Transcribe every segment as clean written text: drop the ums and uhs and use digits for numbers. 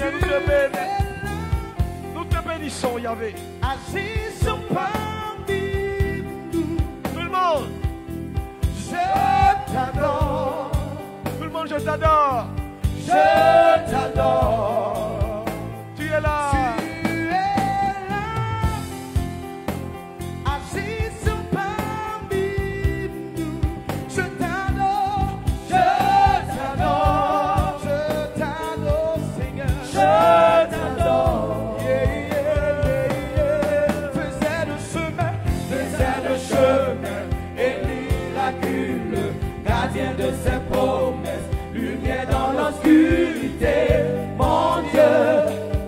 Seigneur, nous te bénissons. Nous te bénissons, Yahvé. Tout le monde. Je t'adore. Tout le monde, je t'adore. Je t'adore. Tu es là. Tu es là. Assis parmi nous. Je t'adore. Je t'adore. Je t'adore, Seigneur. Je t'adore. Yeah, yeah, yeah. Faisais le chemin et miraculeux, gardien de ses promesses, lumière dans l'obscurité. Mon Dieu,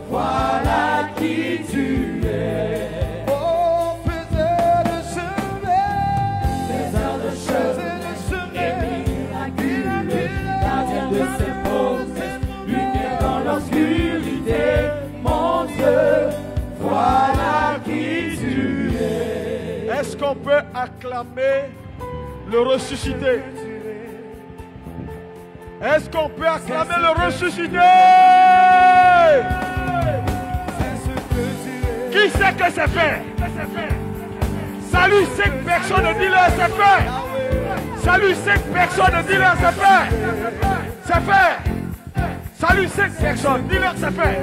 voilà qui tu es. Oh, faisais le chemin et miraculeux, gardien de ses promesses, lumière dans l'obscurité. Mon Dieu, voilà qui tu es. Est-ce qu'on peut acclamer le ressuscité? Est-ce qu'on peut acclamer le ressuscité? Qui sait que c'est fait? Salut 5 personnes, dis-leur c'est fait. Salut 5 personnes, dis-leur c'est fait. C'est fait. Salut 5 personnes, dis-leur c'est fait.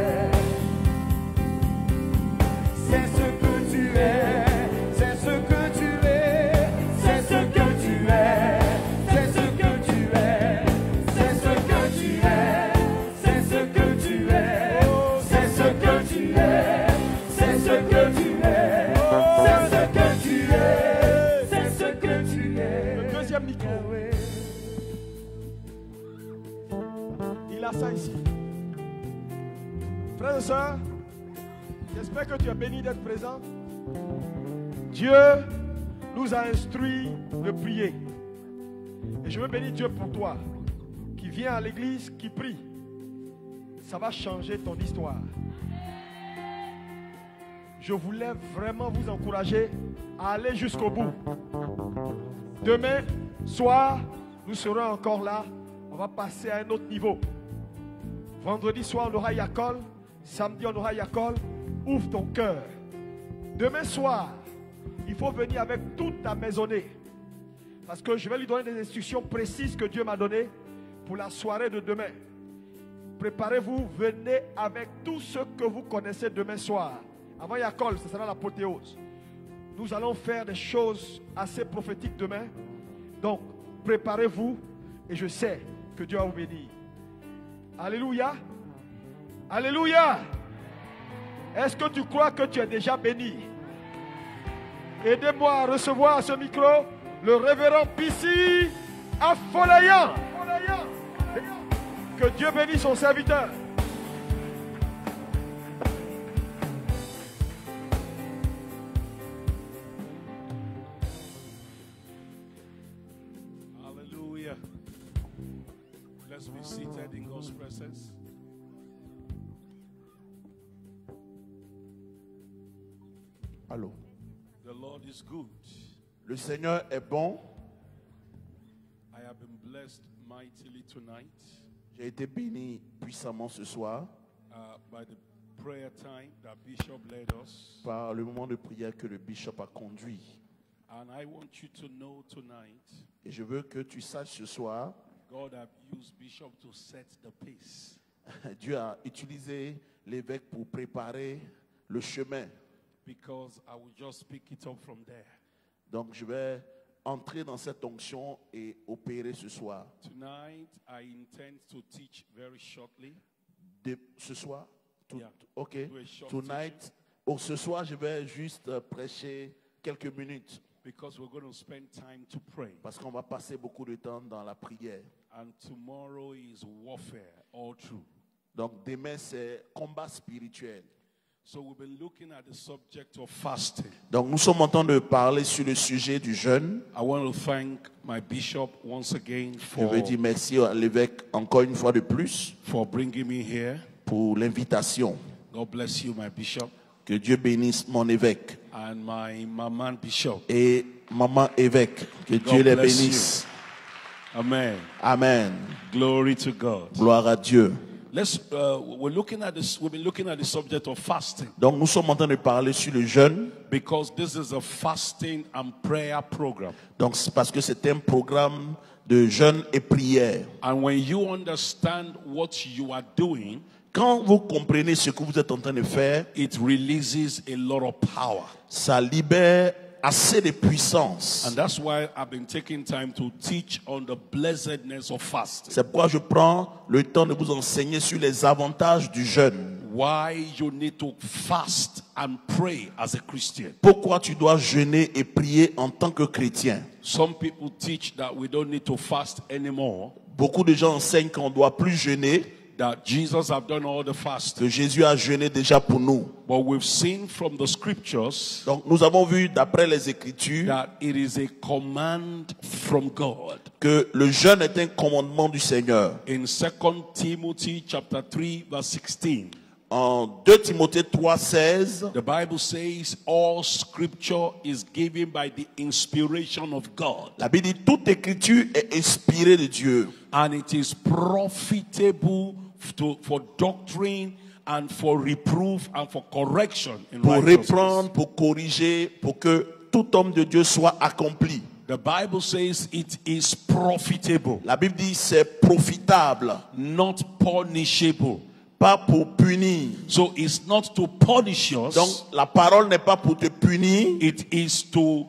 C'est ce que tu es, c'est ce que tu es, c'est ce que tu es, c'est ce que tu es, c'est ce que tu es, c'est ce que tu es, c'est ce que tu es, c'est ce que tu es, c'est ce que tu es, c'est ce que tu es. Le deuxième micro. Il a ça ici. Frères et sœurs, j'espère que tu es béni d'être présent. Dieu nous a instruits de prier. Et je veux bénir Dieu pour toi, qui vient à l'église, qui prie. Ça va changer ton histoire. Je voulais vraiment vous encourager à aller jusqu'au bout. Demain soir, nous serons encore là. On va passer à un autre niveau. Vendredi soir, on aura Yakol. Samedi, on aura Yakol. Ouvre ton cœur. Demain soir, il faut venir avec toute ta maisonnée. Parce que je vais lui donner des instructions précises que Dieu m'a données pour la soirée de demain. Préparez-vous, venez avec tout ce que vous connaissez demain soir. Avant Yakol, ce sera l'apothéose. Nous allons faire des choses assez prophétiques demain. Donc, préparez-vous et je sais que Dieu va vous bénir. Alléluia. Alléluia. Est-ce que tu crois que tu es déjà béni? Aidez-moi à recevoir à ce micro le révérend Pissi Afolayan. Que Dieu bénisse son serviteur. Hallelujah. Let's be seated in God's presence. Allô. The Lord is good. Le Seigneur est bon. I have been blessed mightily tonight J'ai été béni puissamment ce soir by the prayer time that Bishop led us. par le moment de prière que le bishop a conduit. And I want you to know tonight, Et je veux que tu saches ce soir, God have used Bishop to set the pace. Dieu a utilisé l'évêque pour préparer le chemin. Because I will just pick it up from there. Donc je vais entrer dans cette onction et opérer ce soir. Tonight, I intend to teach very shortly. Ce soir, Yeah. ok. Do a short Tonight, ce soir, je vais juste prêcher quelques minutes Because we're going to spend time to pray. parce qu'on va passer beaucoup de temps dans la prière. And tomorrow is warfare all through. Donc demain, c'est combat spirituel. So we've been looking at the subject of fasting. Donc nous sommes en train de parler sur le sujet du jeûne. I want to thank my bishop once again Je veux dire merci à l'évêque encore une fois de plus for bringing me here. pour l'invitation. God bless you, my bishop, Que Dieu bénisse mon évêque and my maman bishop. et maman évêque. Que Dieu les bénisse. Amen. Amen. Glory to God. Gloire à Dieu. We're looking at this. We've been looking at the subject of fasting Donc nous sommes en train de parler sur le jeûne. because this is a fasting and prayer program. Donc c'est parce que c'est un programme de jeûne et prière. And when you understand what you are doing, Quand vous comprenez ce que vous êtes en train de faire, it releases a lot of power. ça libère assez de puissance. And that's why I've been taking time to teach on the blessedness of fasting. C'est pourquoi je prends le temps de vous enseigner sur les avantages du jeûne. Why you need to fast and pray as a Christian. Pourquoi tu dois jeûner et prier en tant que chrétien. Some people teach that we don't need to fast anymore, Beaucoup de gens enseignent qu'on ne doit plus jeûner, that Jesus have done all the fasting. que Jésus a jeûné déjà pour nous. But we've seen from the scriptures Donc nous avons vu d'après les Écritures that it is a command from God. que le jeûne est un commandement du Seigneur. In 2 Timothy chapter 3 verse 16, En 2 Timothée 3,16, the Bible says all scripture is given by the inspiration of God, la Bible dit toute écriture est inspirée de Dieu and it is profitable for doctrine and for reproof and for correction in pour righteousness. reprendre, pour corriger, pour que tout homme de Dieu soit accompli. The Bible says it is profitable, La Bible dit c'est profitable, not punishable. pas pour punir. So it's not to punish us, Donc la parole n'est pas pour te punir, it is to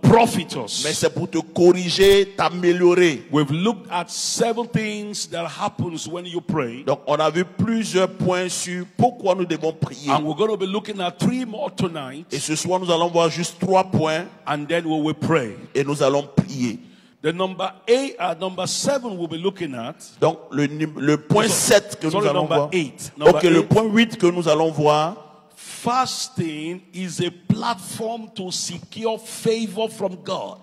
profit us. mais c'est pour te corriger, t'améliorer. We've looked at 7 things that happens when you pray, Donc on a vu plusieurs points sur pourquoi nous devons prier. and we're going to be looking at 3 more tonight, Et ce soir nous allons voir juste 3 points and then we will pray. et nous allons prier. The number 7 we'll be looking at. Donc le point 7 que nous Sorry, allons number voir. 8. Number Ok, le 8. point 8 que nous allons voir. Fasting is a platform to secure favor from God.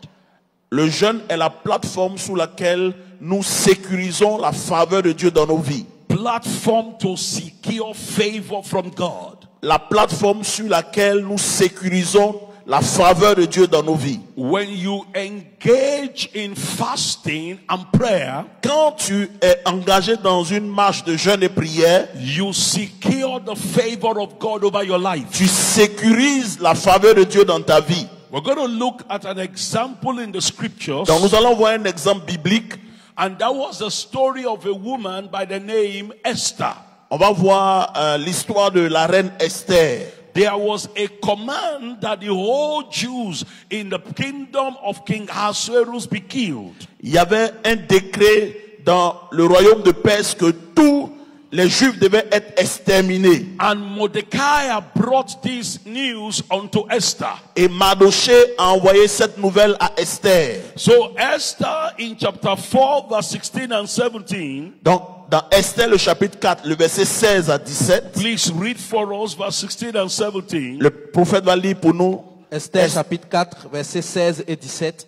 Le jeûne est la plateforme sous laquelle nous sécurisons la faveur de Dieu dans nos vies. Platform to secure favor from God. La plateforme sur laquelle nous sécurisons la faveur de Dieu dans nos vies. When you engage in fasting and prayer, Quand tu es engagé dans une marche de jeûne et prière, you secure the favor of God over your life. tu sécurises la faveur de Dieu dans ta vie. We're going to look at an example in the scriptures, Donc nous allons voir un exemple biblique. and that was the story of a woman by the name Esther. On va voir l'histoire de la reine Esther. There was a command that the whole Jews in the kingdom of King Ahasuerus be killed. Il y avait un décret dans le royaume de Perse que tous les Juifs devaient être exterminés. And Mordecai brought this news unto Esther. Et Mardochée a envoyé cette nouvelle à Esther. So Esther in chapter 4 verse 16 and 17. Donc, dans Esther, le chapitre 4, le verset 16 à 17, Please read for us verse 16 and 17. le prophète va lire pour nous. Esther chapitre 4, versets 16 et 17.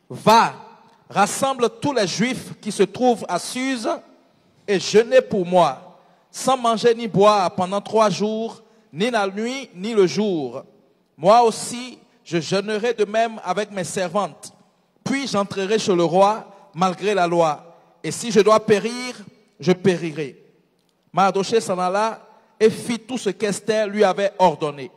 Va, rassemble tous les Juifs qui se trouvent à Suse et jeûnez pour moi, sans manger ni boire pendant 3 jours, ni la nuit ni le jour. Moi aussi, je jeûnerai de même avec mes servantes. Puis j'entrerai chez le roi malgré la loi. Et si je dois périr, je périrai. Mardochée s'en alla et fit tout ce qu'Esther lui avait ordonné.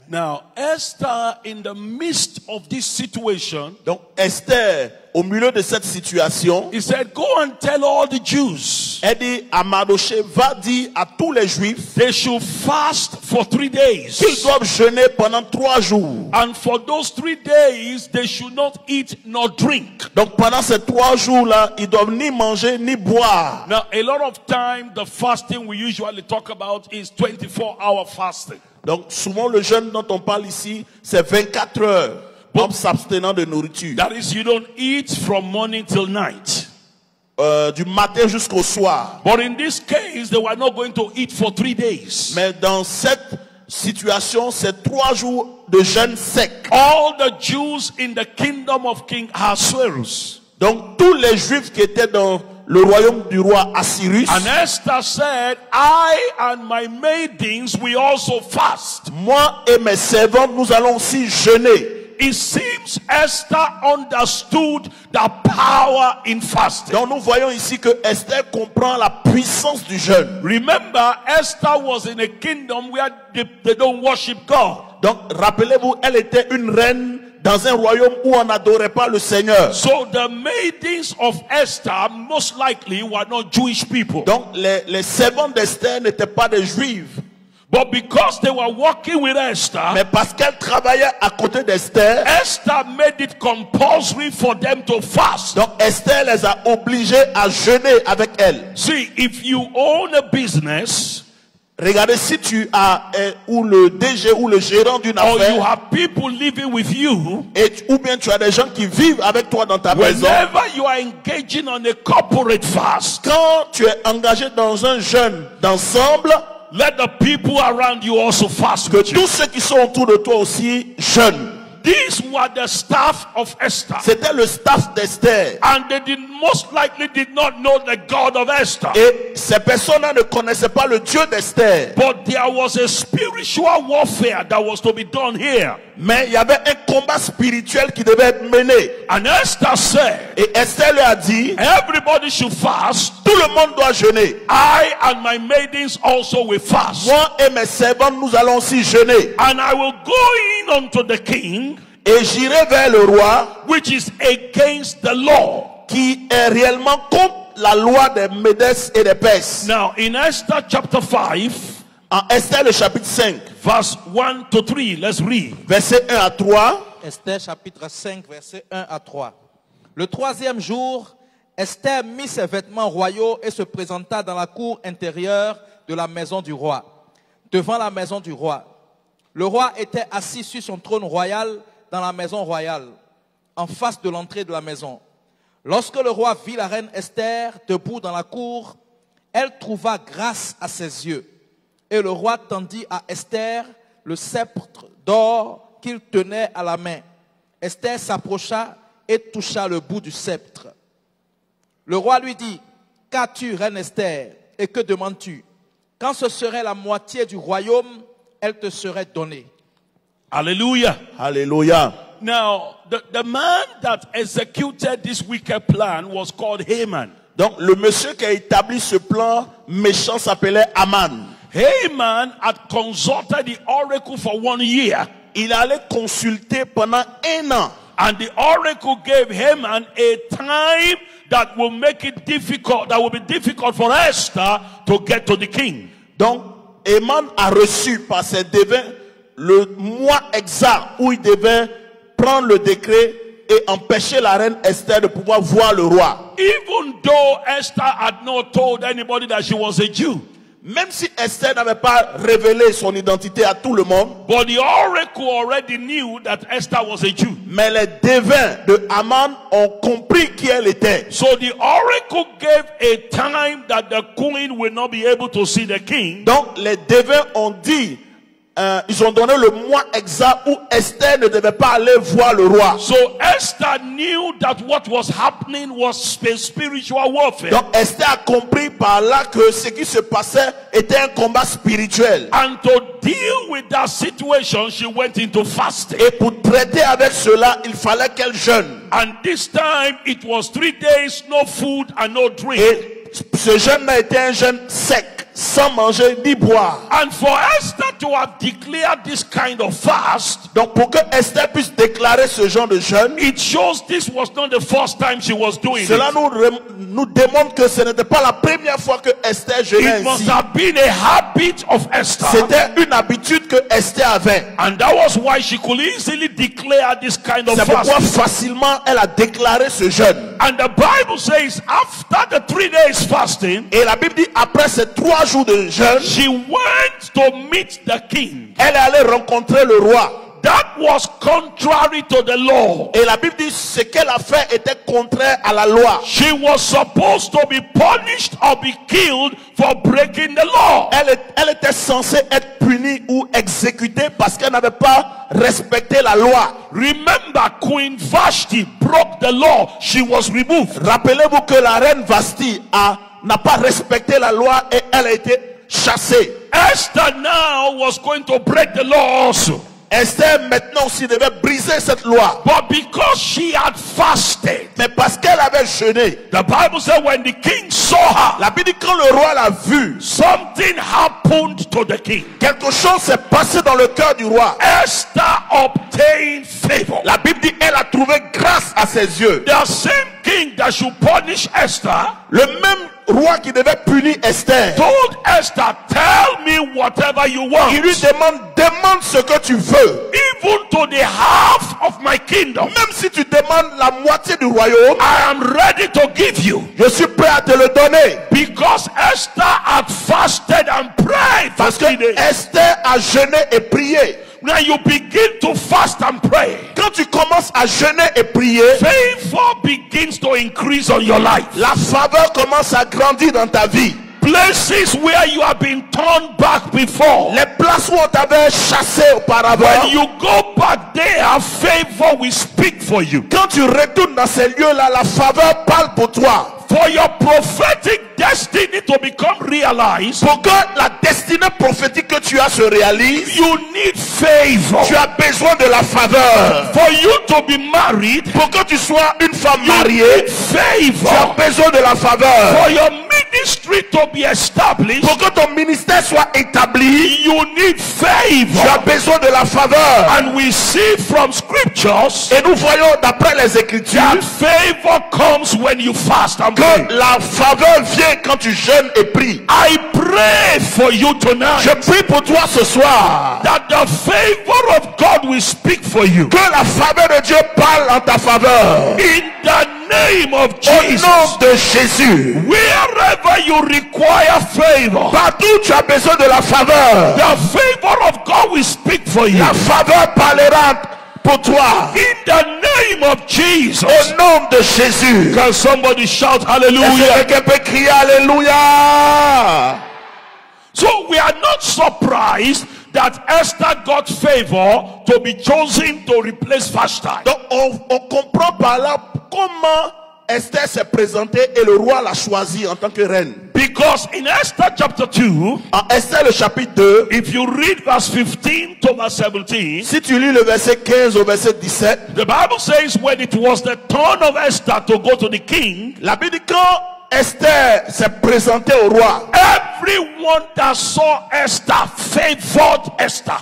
Now, Esther, in the midst of this situation, Donc, Esther, au milieu de cette situation, he said, go and tell all the Jews elle dit à Mardochée, va dire à tous les Juifs they should fast for 3 days. qu'ils doivent jeûner pendant 3 jours. And for those 3 days, they should not eat nor drink. Donc, pendant ces 3 jours-là, ils doivent ni manger ni boire. Now, a lot of time, the fasting we usually talk about is 24-hour fasting. Donc, souvent, le jeûne dont on parle ici, c'est 24 heures en s'abstenant de nourriture. That is, you don't eat from morning till night. Du matin jusqu'au soir. But in this case, they were not going to eat for 3 days. Mais dans cette situation, c'est 3 jours de jeûne sec. All the Jews in the kingdom of King Ahasuerus. Donc, tous les Juifs qui étaient dans le royaume du roi Assyrus, And Esther said, I and my maidens, we also fast. moi et mes servantes, nous allons aussi jeûner. it seems Esther understood the power in fasting. Donc nous voyons ici que Esther comprend la puissance du jeûne. Remember, Esther was in a kingdom where they don't worship God. Donc rappelez-vous, elle était une reine dans un royaume où on n'adorait pas le Seigneur. So the maidens of Esther most likely were not Jewish people. Donc les servantes d'Esther n'étaient pas des Juifs. But because they were working with Esther, Mais parce qu'elle travaillait à côté d'Esther, Esther made it compulsory for them to fast. donc Esther les a obligés à jeûner avec elle. See, if you own a business, Regardez, si tu as ou le DG ou le gérant d'une or you affaire, have people living with you, ou bien tu as des gens qui vivent avec toi dans ta maison, whenever you are engaging on a corporate fast, quand tu es engagé dans un jeûne d'ensemble, let the people around you also fast que with you. tous ceux qui sont autour de toi aussi jeûnent. These were the staff of Esther. C'était le staff d'Esther. And they most likely did not know the God of Esther. Et ces personnes-là ne connaissaient pas le Dieu d'Esther. But there was a spiritual warfare that was to be done here. Mais il y avait un combat spirituel qui devait être mené. And Esther said, Et Esther lui a dit, everybody should fast. tout le monde doit jeûner. I and my maidens also will fast. Moi et mes servantes, nous allons aussi jeûner. And I will go in unto the king, Et j'irai vers le roi which is against the law. qui est réellement contre la loi des Médès et des Perses. Now in Esther chapter 5, En Esther le chapitre 5, verse 1 to 3, let's read. verset 1 à 3. Esther chapitre 5, verset 1 à 3. Le troisième jour, Esther mit ses vêtements royaux et se présenta dans la cour intérieure de la maison du roi, devant la maison du roi. Le roi était assis sur son trône royal dans la maison royale, en face de l'entrée de la maison. Lorsque le roi vit la reine Esther debout dans la cour, elle trouva grâce à ses yeux. Et le roi tendit à Esther le sceptre d'or qu'il tenait à la main. Esther s'approcha et toucha le bout du sceptre. Le roi lui dit, « Qu'as-tu, reine Esther, et que demandes-tu? Quand ce serait la moitié du royaume, elle te serait donnée. » Hallelujah. Alléluia. Now, the man that executed this wicked plan was called Haman. Donc le monsieur qui a établi ce plan méchant s'appelait Aman. Haman had consulted the oracle for 1 year. Il allait consulter pendant 1 an. And the oracle gave Haman a time that will make it difficult, that will be difficult for Esther to get to the king. Donc Haman a reçu par ses devins le mois exact où il devait prendre le décret et empêcher la reine Esther de pouvoir voir le roi. Even though Esther had not told anybody that she was a Jew. Même si Esther n'avait pas révélé son identité à tout le monde, But the oracle already knew that Esther was a Jew. mais les devins de Haman ont compris qui elle était. So the oracle gave a time that the queen will not be able to see the king. Donc les devins ont dit, ils ont donné le mois exact où Esther ne devait pas aller voir le roi. So Esther knew that what was happening was spiritual warfare. Donc Esther a compris par là que ce qui se passait était un combat spirituel. And to deal with that situation, she went into fasting. Et pour traiter avec cela, il fallait qu'elle jeûne. And this time it was 3 days, no food and no drink. Et ce jeûne a été un jeûne sec, sans manger ni boire. And for Esther to have declared this kind of fast, Donc pour que Esther puisse déclarer ce genre de jeûne, it shows this was not the first time she was doing cela it. nous démontre que ce n'était pas la première fois que Esther jeûnait It must ainsi. have been a habit of Esther. C'était une habitude que Esther avait. And that was why she could easily declare this kind of C'est pourquoi fast. facilement elle a déclaré ce jeûne. And the Bible says after the 3 days fasting, Et la Bible dit après ces 3 jours de jeûne, she went to meet the king. elle est allée rencontrer le roi. That was contrary to the law. Et la Bible dit ce qu'elle a fait était contraire à la loi. She was supposed to be punished or be killed for breaking the law. Elle était censée être punie ou exécutée parce qu'elle n'avait pas respecté la loi. Remember, Queen Vashti broke the law. She was removed. Rappelez-vous que la reine Vashti n'a pas respecté la loi et elle a été chassée. Esther now was going to break the law also. Esther maintenant aussi devait briser cette loi. But because she had fasted, Mais parce qu'elle avait jeûné, the Bible said when the king saw her, la Bible dit quand le roi l'a vue, something happened to the king. quelque chose s'est passé dans le cœur du roi. Esther obtained favor. La Bible dit elle a trouvé grâce à ses yeux. The same king that should punish Esther Le même roi qui devait punir Esther, told Esther, tell me whatever you want, il lui demande ce que tu veux. even to the half of my kingdom. Même si tu demandes la moitié du royaume, I am ready to give you. je suis prêt à te le donner. Because Esther had fasted and prayed for Parce que 3 days. Esther a jeûné et prié. When you begin to fast and pray, Quand tu commences à jeûner et prier, favor begins to increase on your life. la faveur commence à grandir dans ta vie. Places where you have been turned back before, Les places où on t'avait chassé auparavant, when you go back there, favor will speak for you. quand tu retournes dans ces lieux-là, la faveur parle pour toi. For your prophetic destiny to become realized, Pour que la destinée prophétique que tu as se réalise, you need favor. tu as besoin de la faveur. For you to be married, Pour que tu sois une femme you mariée, need tu as favor. besoin de la faveur. For your ministry to be established, Pour que ton ministère soit établi, you need tu as favor. besoin de la faveur. And we see from scriptures Et nous voyons d'après les Écritures that favor comes when you fast and pray. que la faveur vient quand tu jeûnes et pries. I pray for you tonight Je prie pour toi ce soir that the favor of God will speak for you. que la faveur de Dieu parle en ta faveur. In the name of Au Jesus, nom de Jésus, wherever you require favor, partout où tu as besoin de la faveur, the favor of God will speak for you. la faveur parlera pour toi. In the name of Jesus. Au nom de Jésus. Can somebody shout Est-ce que hallelujah? quelqu'un peut crier Alléluia? So we are not surprised that Esther got favor to be chosen to replace Vashti. Donc on comprend par là comment Esther s'est présentée et le roi l'a choisie en tant que reine. Because in Esther chapter 2, En Esther le chapitre 2, if you read verse 15 to verse 17, si tu lis le verset 15 au verset 17, the Bible says when it was the turn of Esther to go to the king, la Bible dit quand Esther s'est présentée au roi, everyone that saw Esther favored Esther.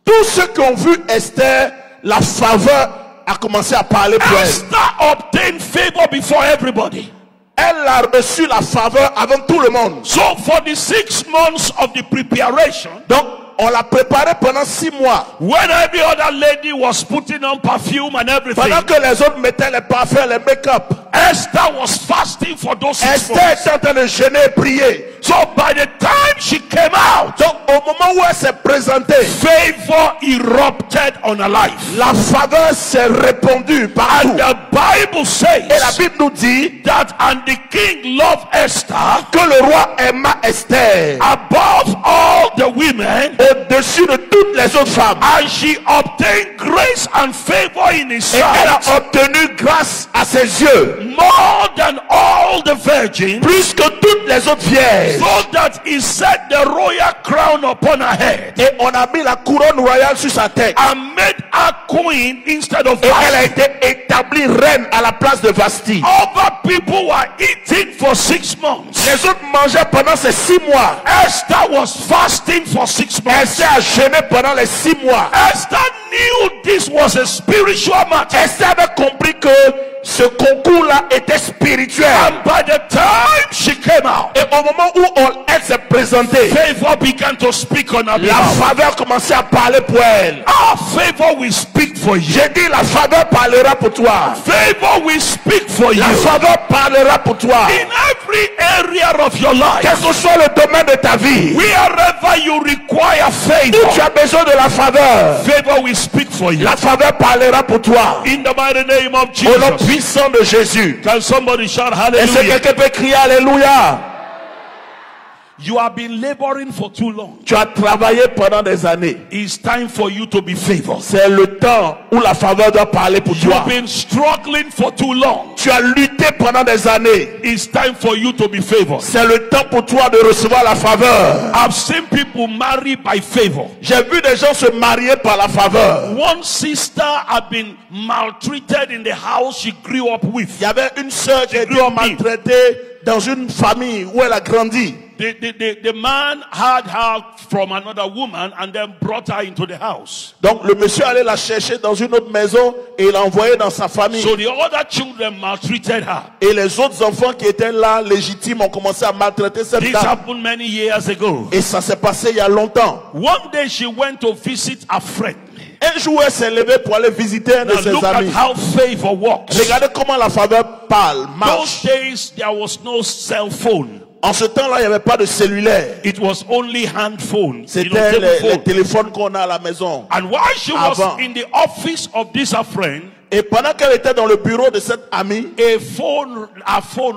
tous ceux qui ont vu Esther, la faveur a commencé à parler pour elle. Esther obtained favor before everybody. Elle a reçu la faveur avant tout le monde. So for the 6 months of the preparation, Donc on l'a préparée pendant 6 mois. when every other lady was putting on perfume and everything, Pendant que les autres mettaient les parfums, les make-up, Esther was fasting for those 6 Esther months. était en train de jeûner et prier. So by the time she came out, Donc au moment où elle s'est présentée, favor erupted on her life. la faveur s'est répandue And partout. the Bible Et la says Bible nous dit that and the king loved Esther que le roi aima Esther above all the women, au-dessus de toutes les autres femmes. and she obtained grace and favor in his Et elle sight a obtenu grâce à ses yeux, more than all the virgins, plus que toutes les autres vierges. so that he set the royal crown upon her head Et on a mis la couronne royale sur sa tête. and made her queen instead of Et elle a Vashti. été établie reine à la place de Vashti. Other people were eating for 6 months. Les autres mangeaient pendant ces 6 mois. Esther was fasting for 6 months. Esther a jeûné pendant les 6 mois. Esther knew this was a spiritual matter. Esther avait compris que ce concours-là était spirituel. And by the time she came out, Et au moment où elle s'est présentée, favor began to speak on her la behalf. faveur commençait à parler pour elle. Our favor will speak for you. J'ai dit la faveur parlera pour toi. Favor will speak for you. La faveur parlera pour toi. In every area of your life, Quel que soit le domaine de ta vie, wherever you require où tu favor, as besoin de la faveur, favor will speak for you. la faveur parlera pour toi. In the mighty name of Au nom Jesus. puissant de Jésus. Can somebody shout Est-ce que hallelujah? quelqu'un peut crier Alléluia? You have been laboring for too long. Tu as travaillé pendant des années. It's time for you to be favored. C'est le temps où la faveur doit parler pour toi. You've been struggling for too long. Tu as lutté pendant des années. It's time for you to be favored. C'est le temps pour toi de recevoir la faveur. I've seen people marry by favor. J'ai vu des gens se marier par la faveur. One sister had been maltreated in the house she grew up with. Il y avait une sœur qui a été maltraitée dans une famille où elle a grandi. The man had her from another woman and then brought her into the house. Donc le monsieur allait la chercher dans une autre maison et l'a envoyée dans sa famille. So the other children maltreated her. Et les autres enfants qui étaient là légitimes ont commencé à maltraiter cette This dame. happened many years ago. Et ça s'est passé il y a longtemps. One day she went to visit a friend. Un jour elle s'est levée pour aller visiter un de Now ses look at amis. how favor works. Regardez comment la faveur parle, marche. Those days there was no cell phone. En ce temps-là, il n'y avait pas de cellulaire. It was only hand phone. C'était les téléphones qu'on a à la maison. And while she was Avant. in the office of this her friend, Et pendant qu'elle était dans le bureau de cette amie, her phone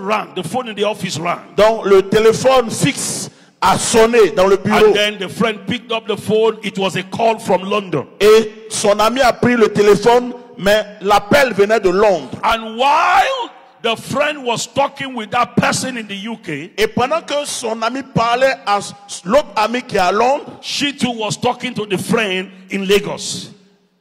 rang. The phone in the office rang. donc le téléphone fixe a sonné dans le bureau. And then the friend picked up the phone. It was a call from London. Et son ami a pris le téléphone, mais l'appel venait de Londres. And while the friend was talking with that person in the UK, Et pendant que son ami parlait à l'autre ami qui est à Londres, she too was talking to the friend in Lagos.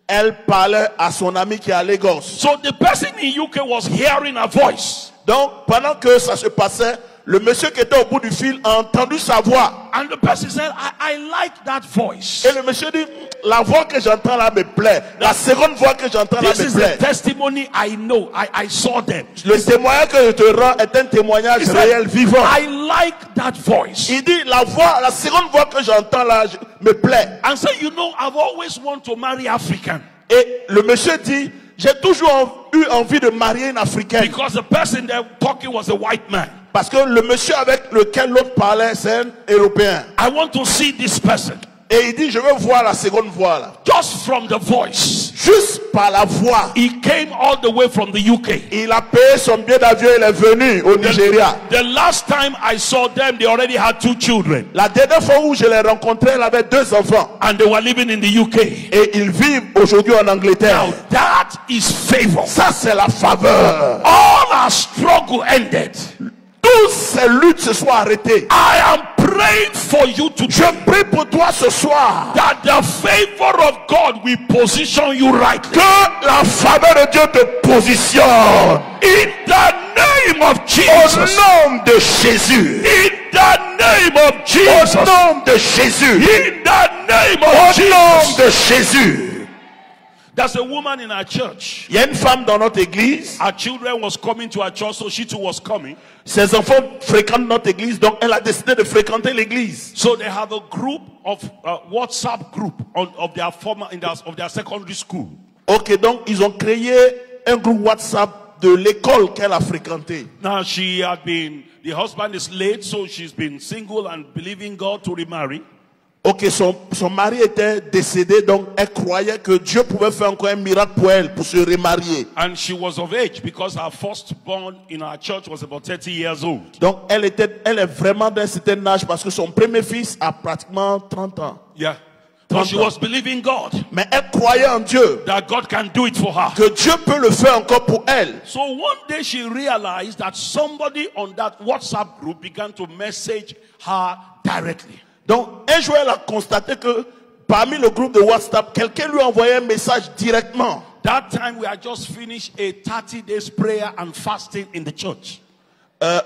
elle parlait à son ami qui est à Lagos. So the person in UK was hearing her voice. Donc pendant que ça se passait, le monsieur qui était au bout du fil a entendu sa voix. And the person said, I like that voice. Et le monsieur dit, la voix que j'entends là me plaît. La seconde voix que j'entends là This me is plaît. the testimony I know. I saw them. Le témoignage que je te rends est un témoignage He said, réel, vivant. I like that voice. Il dit, la seconde voix que j'entends là me plaît. And so, you know, I've always wanted to marry African. Et le monsieur dit, j'ai toujours eu envie de marier une Africaine. Because the person there talking was a white man. Parce que le monsieur avec lequel l'autre parlait, c'est un Européen. I want to see this person. Et il dit, je veux voir la seconde voix là. Just from the voice. Juste par la voix. He came all the way from the UK. Il a payé son billet d'avion, il est venu au Nigeria. The last time I saw them, they already had 2 children. La dernière fois où je l'ai rencontré, elle avait 2 enfants. And they were living in the UK. Et ils vivent aujourd'hui en Angleterre. Now that is favor. Ça, c'est la faveur. All our struggle ended. Toutes ces luttes se sont arrêtées. I am praying for you to Je prie pour toi ce soir. that the favor of God will position you right. Que la faveur de Dieu te positionne. In the name of Au Jesus. nom de Jésus. In the name of Au Jesus. nom de Jésus. In the name Au of nom Jesus. de Jésus. There's a woman in our church. Il y a une femme dans notre église. Our children was coming to our church, so she too was coming. Ses enfants fréquentent notre église, donc elle a décidé de fréquenter l'église. So they have a group of WhatsApp group of their of their secondary school. Ok, donc ils ont créé un groupe WhatsApp de l'école qu'elle a fréquentée. Now the husband is late, so she's been single and believing God to remarry. Ok, son mari était décédé, donc elle croyait que Dieu pouvait faire encore un miracle pour elle, pour se remarier. And she was of age because her firstborn in our church was about 30 years old. Donc elle est vraiment d'un certain âge parce que son premier fils a pratiquement 30 ans. Yeah. So she was believing God Mais elle croyait en Dieu, that God can do it for her. que Dieu peut le faire encore pour elle. So one day she realized that somebody on that WhatsApp group began to message her directly. Donc un jour elle a constaté que parmi le groupe de WhatsApp, quelqu'un lui a envoyé un message directement. That time we had just finished a 30 days prayer and fasting in the church.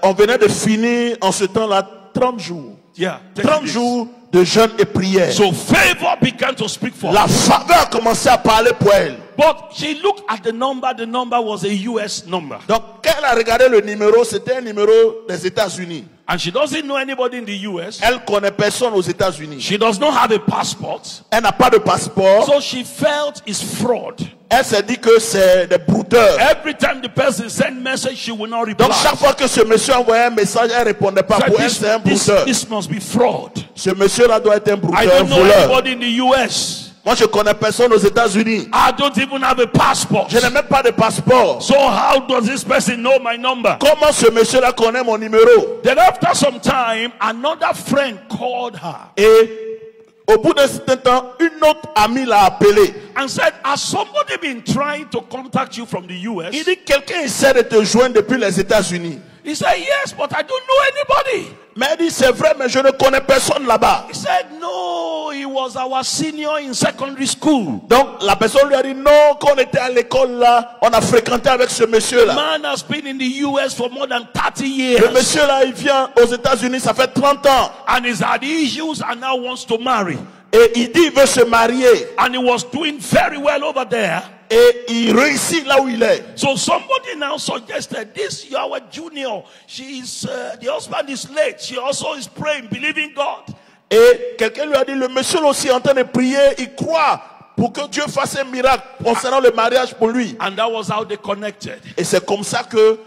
On venait de finir en ce temps-là 30 jours. Yeah, 30 jours de jeûne et prière. So favor began to speak for La her. faveur a commencé à parler pour elle. But she looked at the number was a US number. Donc quand elle a regardé le numéro, c'était un numéro des États-Unis. And she doesn't know anybody in the US. Elle connaît personne aux États-Unis. She does not have a passport. Elle n'a pas de passeport. So she felt it's fraud. Elle s'est dit que c'est des brouteurs. Every time the person sent message, she will not reply. Donc chaque fois que ce monsieur envoyait un message, elle répondait pas. So Pour elle, c'est un brouteur. this must be fraud. Ce monsieur-là doit être un I brouteur, un don't know voleur. anybody in the US. Moi, je connais personne aux États-Unis. I don't even have a passport. Je n'ai même pas de passeport. So how does this person know my number? Comment ce monsieur-là connaît mon numéro? Then after some time, another friend called her Et au bout d'un certain temps, une autre amie l'a appelé. and said, has somebody been trying to contact you from the US? Il dit, quelqu'un essaie de te joindre depuis les États-Unis. He said, yes, but I don't know anybody. Mais il dit, c'est vrai, mais je ne connais personne là-bas. He said, no, he was our senior in secondary school. Donc la personne lui a dit, non, quand on était à l'école là, on a fréquenté avec ce monsieur-là. Man has been in the US for more than 30 Le years. monsieur-là, il vient aux États-Unis, ça fait 30 ans. And he's had issues and now wants to marry. Et il dit, il veut se marier. And he was doing very well over there. Et il réussit là où il est. So somebody now suggested, this our junior, she is the husband is late. She also is praying, believing God. Et quelqu'un lui a dit, le monsieur là aussi est en train de prier, il croit pour que Dieu fasse un miracle concernant le mariage pour lui. And that was how they connected. Et c'est comme ça que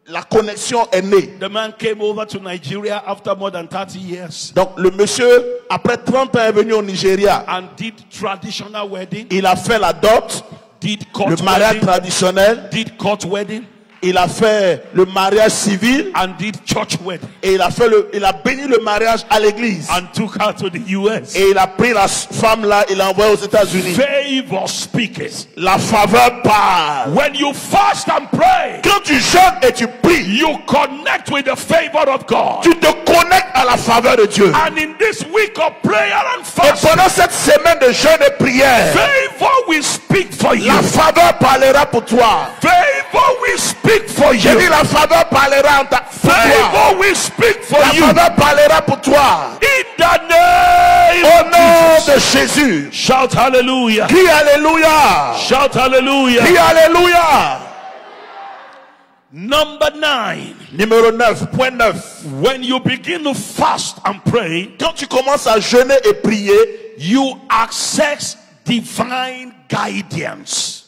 la connexion est née. The man came over to Nigeria after more than 30 years Donc le monsieur, après 30 ans, est venu au Nigeria. and did traditional wedding, Il a fait la dot, did le court mariage wedding, traditionnel. did court wedding, Il a fait le mariage civil. and did church wedding, Et il a béni le mariage à l'église. and took her to the US. Et il a pris la femme là, il l'a envoyée aux États-Unis. Favor speakers. La faveur parle. When you fast and pray, Quand tu jeûnes et tu pries, you connect with the favor of God. tu te connectes à la faveur de Dieu. And in this week of prayer and Et fasting, pendant cette semaine de jeûne et prière, favor will speak for you. la faveur parlera pour toi. Favor will speak for J'ai dit you. la faveur parlera pour toi. Favor will speak for La you. faveur parlera pour toi. In the name Au of nom Jesus. de Jésus. Shout hallelujah. Crie Alléluia. Shout hallelujah. Crie Alléluia. Number 9. Numéro 9, point 9. When you begin to fast and pray, Quand tu commences à jeûner et prier, you access divine guidance.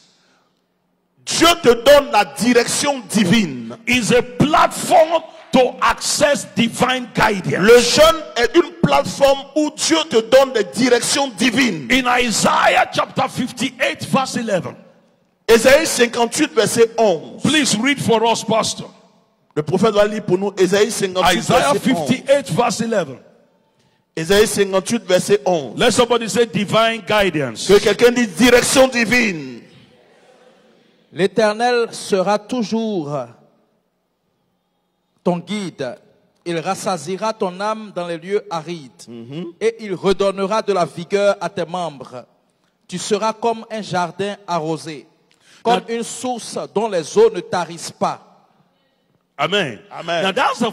Dieu te donne la direction divine. Is a platform to access divine guidance. Le jeûne est une plateforme où Dieu te donne des directions divines. In Isaiah chapter 58 verse 11. Ésaïe 58 verset 11. Please read for us, Pastor. Le prophète va lire pour nous Ésaïe 58 Isaiah verset 11. 58 verse 11. Ésaïe 58 verset 11. Let somebody say divine guidance. Que quelqu'un dise direction divine. L'Éternel sera toujours ton guide. Il rassasiera ton âme dans les lieux arides. Et il redonnera de la vigueur à tes membres. Tu seras comme un jardin arrosé, comme une source dont les eaux ne tarissent pas. Amen. Amen. Now that's a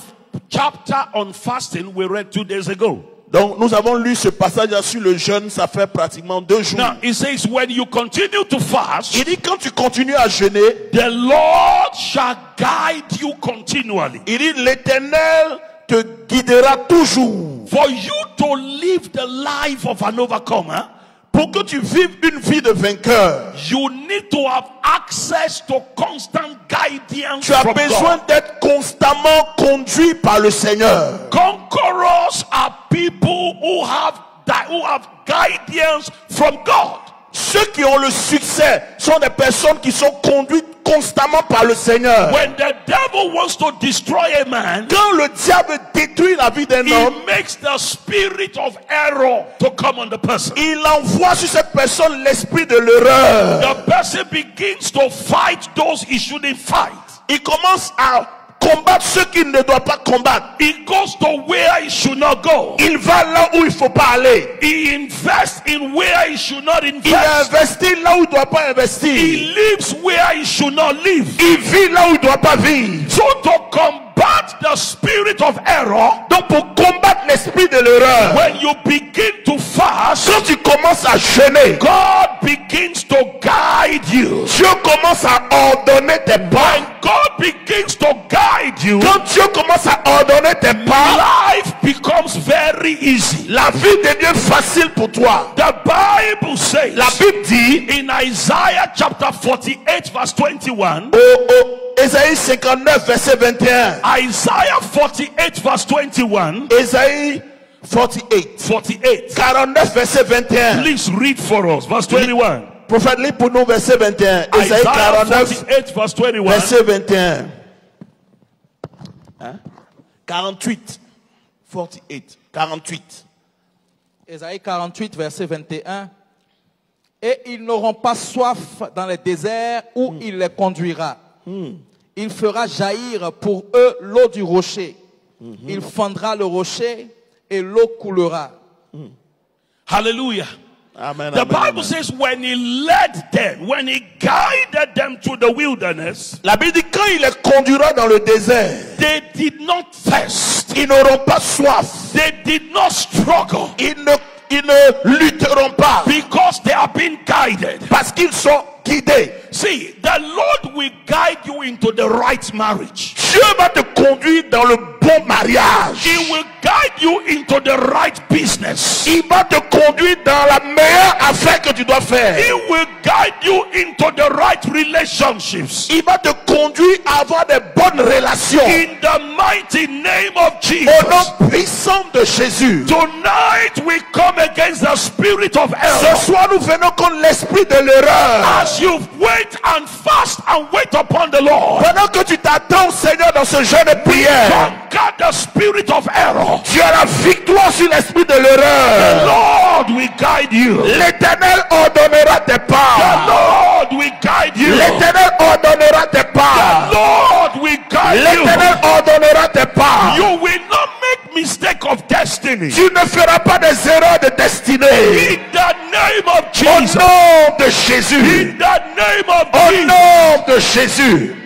chapter on fasting we read 2 days ago. Donc nous avons lu ce passage sur le jeûne, ça fait pratiquement 2 jours. Now it says when you continue to fast, Il dit quand tu continues à jeûner, the Lord shall guide you continually. il dit l'Éternel te guidera toujours. For you to live the life of an overcomer, Pour que tu vives une vie de vainqueur, you need to have access to constant guidance tu as from besoin God. d'être constamment conduit par le Seigneur. Conquerors are people who have guidance from God. Ceux qui ont le succès sont des personnes qui sont conduites constamment par le Seigneur. When the devil wants to destroy a man, Quand le diable détruit la vie d'un he homme, makes the spirit of error to come on the person. il envoie sur cette personne l'esprit de l'erreur. The person begins to fight those he shouldn't fight. Il commence à combattre ceux qu'il ne doit pas combattre. He goes to where he should not go. Il va là où il ne faut pas aller. He invests in where he should not Il invest. investit là où il ne doit pas investir. He lives where he should not live. Il vit là où il ne doit pas vivre. So to combat the spirit of error, Donc pour combattre l'esprit de l'erreur, when you begin to fast, quand tu commences à jeûner, God begins to guide you. Dieu commence à ordonner tes pas. When God begins to guide you, Quand Dieu commence à ordonner tes pas, life becomes very easy. la vie devient facile pour toi. The Bible says La Bible dit in Isaiah chapter 48 verse 21, Ésaïe 59 verset 21. Isaiah 48 verse 21, Ésaïe 48. 48. 49 verset 21. Please read for us. Verse 21. Prophète, lis pour nous verset 21. Isaïe Isaiah 49 48 verse 21. verset 21. Hein? 48. 48. 48. Ésaïe 48, verset 21. Et ils n'auront pas soif dans les déserts où il les conduira. Il fera jaillir pour eux l'eau du rocher. Il fendra le rocher et l'eau coulera. Hallelujah. Amen. The amen, Bible amen. says when he led them, when he guided them through the wilderness, La Bible dit quand il les conduira dans le désert, they did not thirst. ils n'auront pas soif. They did not struggle Ils ne lutteront pas because they are being guided. parce qu'ils sont guidés. See, the Lord will guide you into the right marriage. Dieu va te conduire dans le bon mariage. He will guide you into the right business. Il va te conduire dans la meilleure affaire que tu dois faire. He will guide you into the right relationships. Il va te conduire à avoir des bonnes relations. In the mighty name of Au Jesus. nom puissant de Jésus. Tonight we come against the spirit of Ce error. soir, nous venons contre l'esprit de l'erreur. As you wait and fast and wait upon the Lord, Pendant que tu t'attends au Seigneur dans ce jeûne de prière, conquer the spirit of error. tu as la victoire sur l'esprit de The l'erreur. Lord will guide you. L'Éternel ordonnera tes The pas. Lord will guide you. L'Éternel ordonnera tes The pas. Lord will guide L'Éternel ordonnera tes pas. you. You will not make mistake of destiny. Tu ne feras pas des erreurs de destinée. In the name of Au Jesus. nom de Jésus. In the name of Au Jesus. nom de Jésus.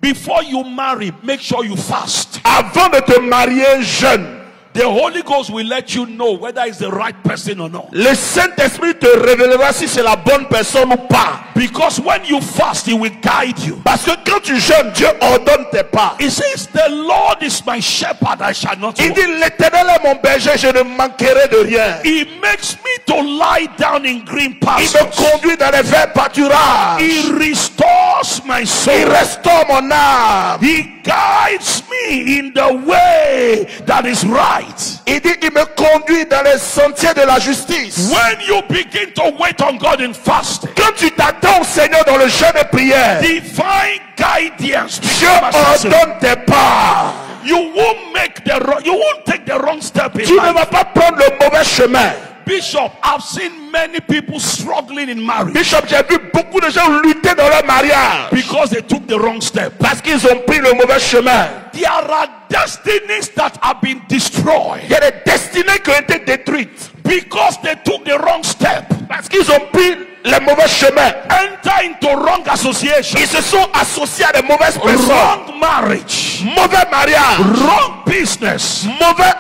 Before you marry, make sure you fast. Avant de te marier jeune, The Holy Ghost will let you know whether it's the right person or not. le Saint-Esprit te révélera si c'est la bonne personne ou pas. Because when you fast, He will guide you. Parce que quand tu jeûnes, Dieu ordonne tes pas. He says, the Lord is my shepherd, I shall not Il want. dit, l'Éternel est mon berger, je ne manquerai de rien. He makes me to lie down in green Il me pastures. conduit dans les verts pâturages. He restores my Il soul. restaure mon âme. He guides me in the way that is right. Il dit, il me conduit dans les sentiers de la justice. When you begin to wait on God in fasting, Quand tu t'attends au Seigneur dans le jeûne et prière, divine guidance Dieu becomes accessible. ordonne tes pas. You won't make the wrong, you won't take the wrong step in Tu ne life. vas pas prendre le mauvais chemin. Bishop, I've seen many people struggling in marriage Bishop, j'ai vu beaucoup de gens lutter dans leur mariage because they took the wrong step. parce qu'ils ont pris le mauvais chemin. There are destinies that have been destroyed Il y a des destinées qui ont été détruites because they took the wrong step. parce qu'ils ont pris les mauvais chemins. Enter into wrong association, Ils se sont associés à des mauvaises personnes. wrong marriage, Mauvais mariage, wrong business. mauvais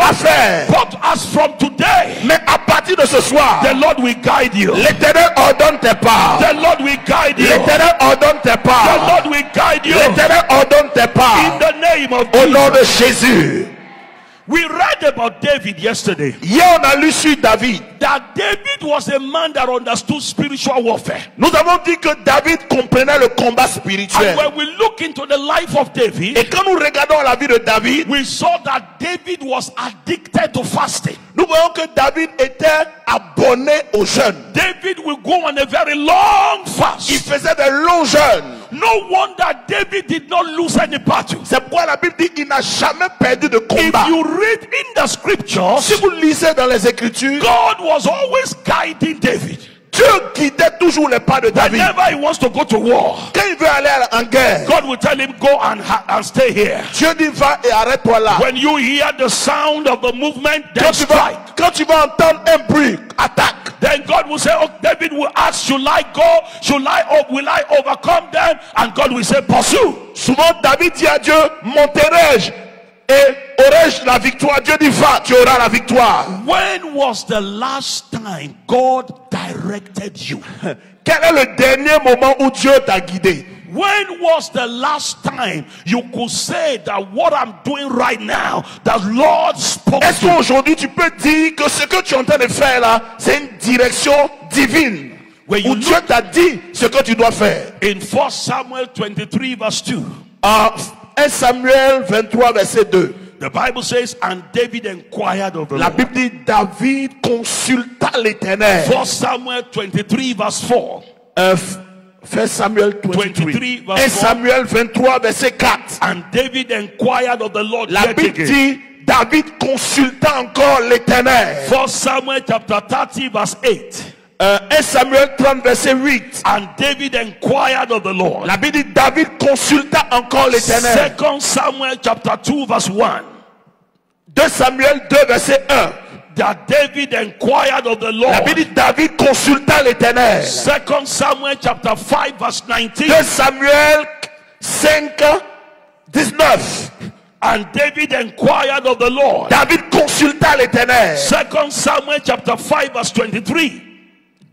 affaires. But as from today, Mais à partir de ce soir, the Lord will guide you. l'Éternel ordonne tes pas. The Lord will guide you. L'Éternel ordonne tes The pas. Lord will guide you. L'Éternel ordonne tes In pas. the name of Au nom de Jesus. Jésus. We read about David yesterday. Hier, on a lu sur David. That David was a man that understood spiritual warfare. Nous avons dit que David comprenait le combat And spirituel. when we look into the life of David, Et quand nous regardons la vie de David, we saw that David was addicted to fasting. nous voyons que David était abonné au jeûne. David will go on a very long Il fast. faisait des longs jeûnes. No wonder David did not lose any battle. C'est pourquoi la Bible dit qu'il n'a jamais perdu de combat. If you read in the scriptures, Si vous lisez dans les Écritures, God was always guiding David. Dieu guidait toujours les pas de David. Whenever he wants to go to war, Quand il veut aller en guerre, God will tell him, go and stay here. Dieu dit va et arrête-toi là. When you hear the sound of the movement, then strike. Quand tu vas entendre un bruit, attaque. Then God will say, oh, David will ask, will I go? Will I overcome them? And God will say, pursue. Souvent David dit à Dieu, monterai-je et aurai-je la victoire? Dieu dit va, tu auras la victoire. When was the last time God directed you? Quel est le dernier moment où Dieu t'a guidé? When was the last time you could say that what I'm doing right now, the Lord spoke Est-ce to me? qu'aujourd'hui tu peux dire que ce que tu es en train de faire là, c'est une direction divine? When you Où Dieu t'a dit ce que tu dois faire? In 1 Samuel 23 verse 2, En 1 Samuel 23 verset 2. The Bible says, and David inquired of the La Lord. Bible dit David consulta l'Éternel. 1 Samuel 23 verse 4. 1 Samuel 23, 1 Samuel 23 verset 4. And David inquired of the Lord. La yet Bible again. dit David consulta encore l'Éternel. 1 Samuel chapter 30 verse 8. 1 Samuel 30 verset 8. And David inquired of the Lord. La Bible dit David consulta encore l'Éternel. 2 Samuel chapter 2 verse 1. 2 Samuel 2 verset 1. That David inquired of the Lord. La Bible dit David consulta l'Éternel. 2 Samuel chapter 5 verse 19. 2 Samuel 5 19. And David inquired of the Lord. David consulta l'Éternel. 2 Samuel chapter 5 verse 23.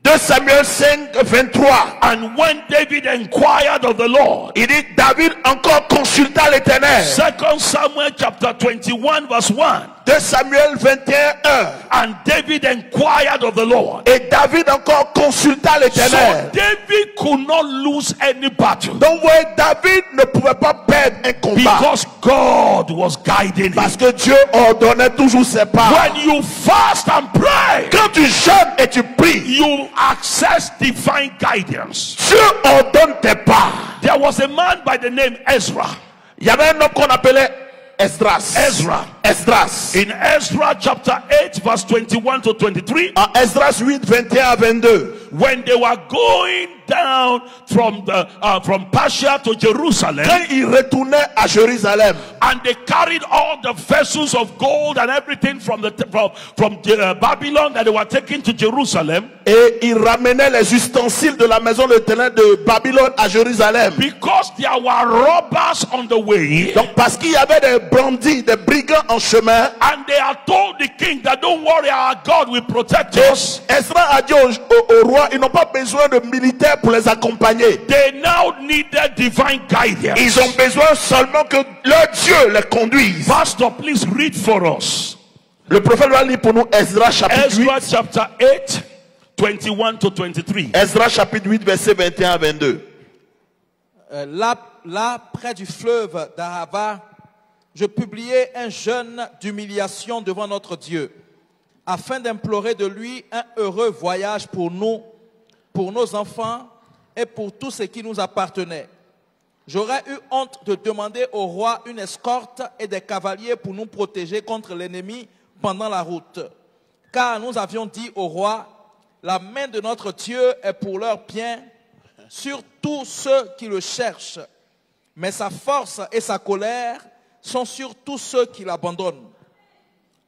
2 Samuel 5 23. And when David inquired of the Lord. Il dit David encore consulta l'Éternel. 2 Samuel chapter 21 verse 1. 2 Samuel 21 1. And David inquired of the Lord. Et David encore consulta So l'Éternel. David could not lose any battle. Donc ouais, David ne pouvait pas perdre un combat. Because God was guiding Parce him. que Dieu ordonnait toujours ses pas. When you fast and pray, Quand tu jeûnes et tu pries, you access divine guidance. Dieu ordonne tes pas. There was a man by the name Ezra. Il y avait un homme qu'on appelait Esdras. Ezra. Esdras. In Ezra chapter 8 verse 21 to 23, En Esdras 8, 21 à 22. when they were going down from Persia to Jerusalem, Quand il retournait à Jérusalem, and they carried all the vessels of gold and everything from Babylon that they were taking to Jerusalem, et il ramenait les ustensiles de la maison de l'Éternel de Babylone à Jérusalem. because there were robbers on the way, Donc parce qu'il y avait des bandits, des brigands en chemin, and they had told the king that don't worry, our God will protect us. Esdras a dit au roi, ils n'ont pas besoin de militaires pour les accompagner. They now needed divine guidance. Ils ont besoin seulement que leur Dieu les conduise. Pastor, please read for us. Le prophète va lire pour nous Esdras chapitre 8. Ezra chapter 8, 21 to 23. Esdras chapitre 8 verset 21 à 22. Là, près du fleuve d'Ahava, je publiai un jeûne d'humiliation devant notre Dieu, afin d'implorer de lui un heureux voyage pour nous, pour nos enfants et pour tout ce qui nous appartenait. J'aurais eu honte de demander au roi une escorte et des cavaliers pour nous protéger contre l'ennemi pendant la route. Car nous avions dit au roi, la main de notre Dieu est pour leur bien sur tous ceux qui le cherchent. Mais sa force et sa colère sont sur tous ceux qui l'abandonnent.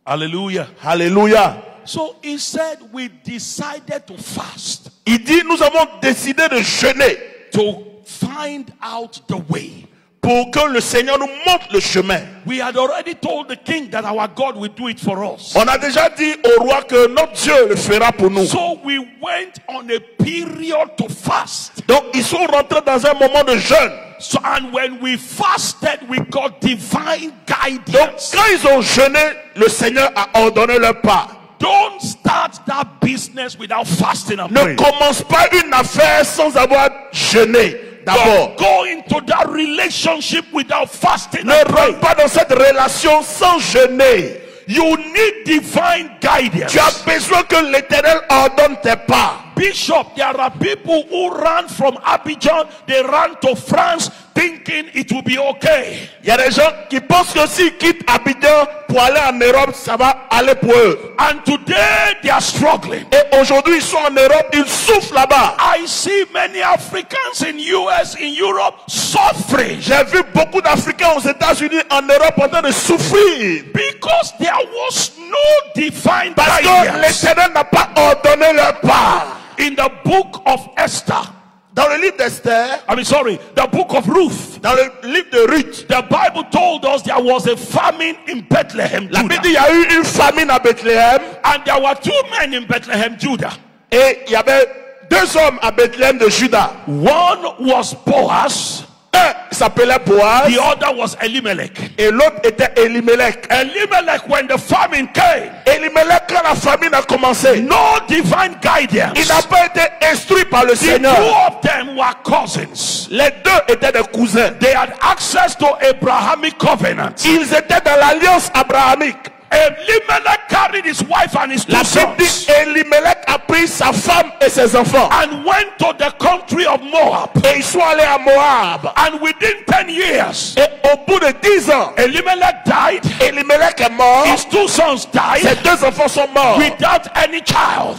Hallelujah. Alléluia. So he said, we decided to fast Il dit, nous avons décidé de jeûner to find out the way. pour que le Seigneur nous montre le chemin. We had already told the king that our God will do it for us. On a déjà dit au roi que notre Dieu le fera pour nous. So we went on a period to fast. Donc ils sont rentrés dans un moment de jeûne. So, and when we fasted, we got divine Donc guidance. quand ils ont jeûné, le Seigneur a ordonné leur pas. Don't start that business without fasting and Ne praying. commence pas une affaire sans avoir jeûné d'abord. Don't go into that relationship without fasting Ne and praying. rentre pas dans cette relation sans jeûner. You need divine guidance. Tu as besoin que l'Éternel ordonne tes pas. Bishop, there are people who ran from Abidjan, they ran to France thinking it will be okay. Il y a des gens qui pensent que s'ils quittent Abidjan pour aller en Europe, ça va aller pour eux. And today they are struggling. Et aujourd'hui, ils sont en Europe, ils souffrent là-bas. I see many Africans in US, in Europe, suffering J'ai vu beaucoup d'Africains aux États-Unis, en Europe, en train de souffrir. because there was no divine Parce que guidance. l'Éternel n'a pas ordonné leur pas. In the book of Esther, Dans le livre d'Esther, the book of Ruth, dans le livre de Ruth, the Bible told us there was a famine in Bethlehem, la Bible dit Judah. il y a eu une famine à Bethléem And there were two men in Bethlehem, Judah. et il y avait deux hommes à Bethléem de Juda. One was Boaz, Un s'appelait Boaz The other was Elimelech. et l'autre était Elimelech. Elimelech, when the famine came, Elimelech, quand la famine a commencé, no divine guidance. il n'a pas été instruit par le The Seigneur. two of them were cousins. Les deux étaient des cousins. They had access to Abrahamic covenant. Ils étaient dans l'alliance abrahamique. Elimelech carried his wife and his two La Bible dit sons Elimelech a pris sa femme et ses enfants and went to the country of Moab. et ils sont allés à Moab. And within 10 years, Et au bout de 10 ans, Elimelech died. Elimelech est mort. His two sons Ses died deux enfants sont morts. without any child.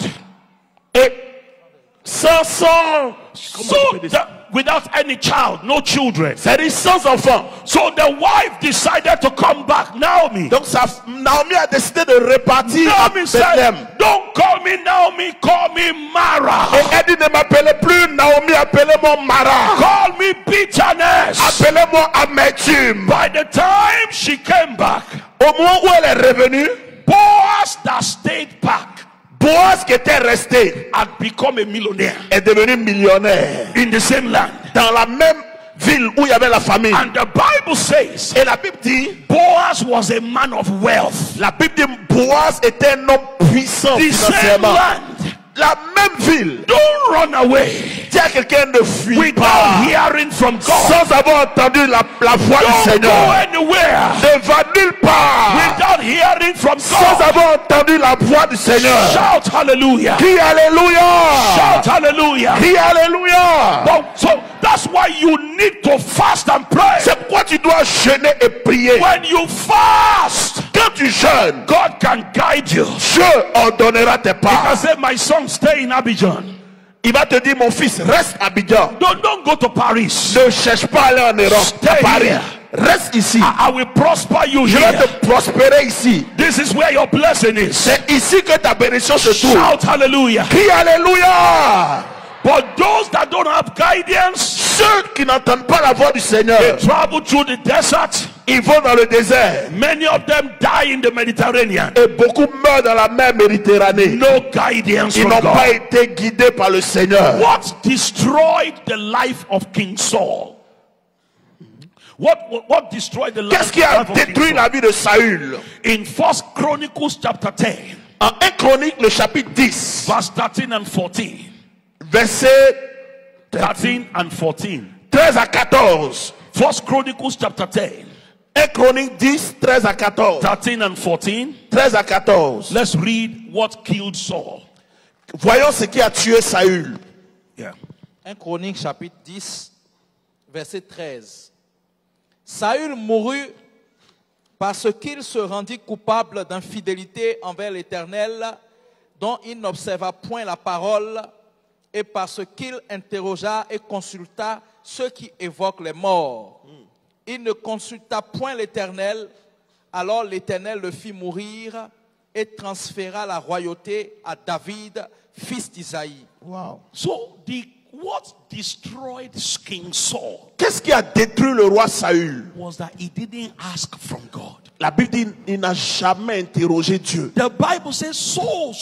Et sans Without any child, no children. c'est-à-dire sans enfants. So the wife decided to come back. Naomi. Donc Naomi a décidé de repartir à Naomi Bethléem. said, don't call me Naomi, call me Mara. Et elle dit, ne m'appelez plus Naomi, appelez-moi Mara. Call me bitterness. Appelez-moi amertume. By the time she came back, Au moment où elle est revenue, Boaz that stayed back Boaz qui était resté had become a millionaire est devenu millionnaire in the same land. dans la même ville où il y avait la famine. And the Bible says Et la Bible dit, Boaz was a man of wealth. la Bible dit Boaz était un homme puissant The same financièrement. land. La même ville. Don't run away Dis à quelqu'un de fuir without pas hearing from God. sans avoir entendu la voix du Don't go Seigneur. anywhere Ne va nulle part without hearing from sans God. avoir entendu la voix du Seigneur. Shout hallelujah. Crie Alléluia. Shout hallelujah. Crie Alléluia. But so that's why you need to fast and pray. C'est pourquoi tu dois jeûner et prier. When you fast, Quand tu jeûnes, God can guide you. Dieu ordonnera tes I pas. say, my son, stay in Abidjan. Il va te dire, mon fils, reste à Abidjan. Don't go to Paris. Ne cherche pas à aller en Europe, Stay à Paris. here. Reste ici. I will prosper you Je vais here. te prospérer ici. This is where your blessing is. C'est ici que ta bénédiction se trouve. Shout hallelujah. Crie Alléluia. But those that don't have guidance, Ceux qui n'entendent pas la voix du Seigneur, they travel through the desert. ils vont dans le désert. Many of them die in the Mediterranean. Et beaucoup meurent dans la mer Méditerranée. No guidance Ils from n'ont pas God. été guidés par le Seigneur. What destroyed the life of King Saul? What destroyed the life, Qu'est-ce qui a life of King détruit Saul? la vie de Saül? In 1 Chronicles chapter 10, En 1 Chronique, le chapitre 10, verse 13 and 14. verset 13 and 14. 13 à 14. 1 Chronicles chapter 10, 1 Chronique 10, 13 à 14. 13 and 14. 13 à 14. Let's read what killed Saul. Voyons ce qui a tué Saül. Yeah. 1 Chronique chapitre 10, verset 13. Saül mourut parce qu'il se rendit coupable d'infidélité envers l'Éternel, dont il n'observa point la parole, et parce qu'il interrogea et consulta ceux qui évoquent les morts. Il ne consulta point l'Éternel, alors l'Éternel le fit mourir et transféra la royauté à David, fils d'Isaïe. Wow. So what destroyed King Saul Qu'est-ce qui a détruit le roi Saül? was that he didn't ask from God. La Bible dit il n'a jamais interrogé Dieu. The Bible says Saul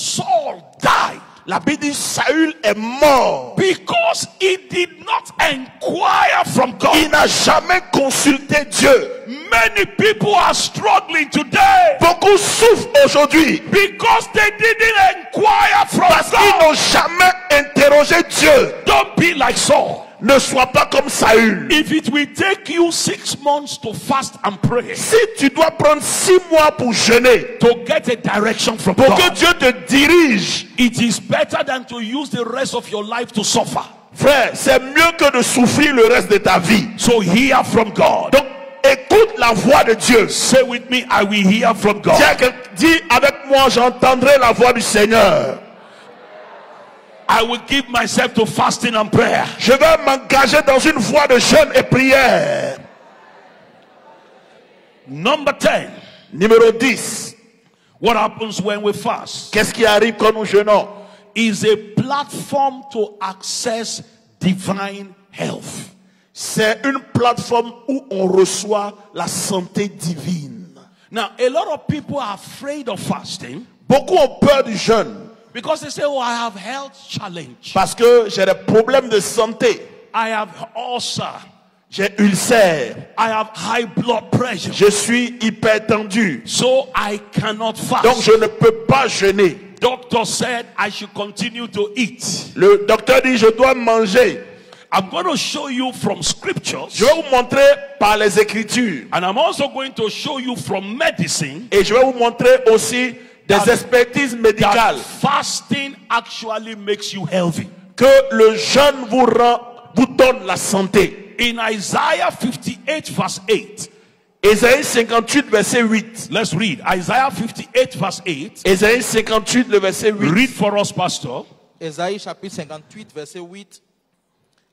died La Bible dit Saül est mort. because he did not inquire from God. Il n'a jamais consulté Dieu. Many people are struggling today Beaucoup souffrent aujourd'hui because they didn't inquire from parce qu'ils God. n'ont jamais interrogé Dieu. Don't be like Saul. Ne sois pas comme Saül. If it will take you 6 months to fast and pray Si tu dois prendre 6 mois pour jeûner, to get a direction from pour que God, Dieu te dirige, it is better than to use the rest of your life to suffer. frère, c'est mieux que de souffrir le reste de ta vie. So hear from God. Donc, écoute la voix de Dieu. Say with me, I will hear from God. Dis avec moi, j'entendrai la voix du Seigneur. I will give myself to fasting and prayer. Je vais m'engager dans une voie de jeûne et prière. Number 10. Numéro 10. What happens when we fast? Qu'est-ce qui arrive quand nous jeûnons? Is a platform to access divine health. C'est une plateforme où on reçoit la santé divine. Now, a lot of people are afraid of fasting Beaucoup ont peur du jeûne because they say, oh, I have health challenge. parce que j'ai des problèmes de santé. I have ulcer. J'ai ulcère. I have high blood pressure. Je suis hypertendu. So I cannot fast. Donc je ne peux pas jeûner. Doctor said I should continue to eat. Le docteur dit je dois manger. I'm going to show you from scriptures. Je vais vous montrer par les Écritures. And I'm also going to show you from medicine. Et je vais vous montrer aussi des expertises médicales. That fasting actually makes you healthy. Que le jeûne vous donne la santé. In Isaiah 58 verse 8. Ésaïe 58 verset 8. Let's read. Isaiah 58 verse 8. Ésaïe 58 le verset 8. Read for us, Pastor. Ésaïe chapitre 58 verset 8.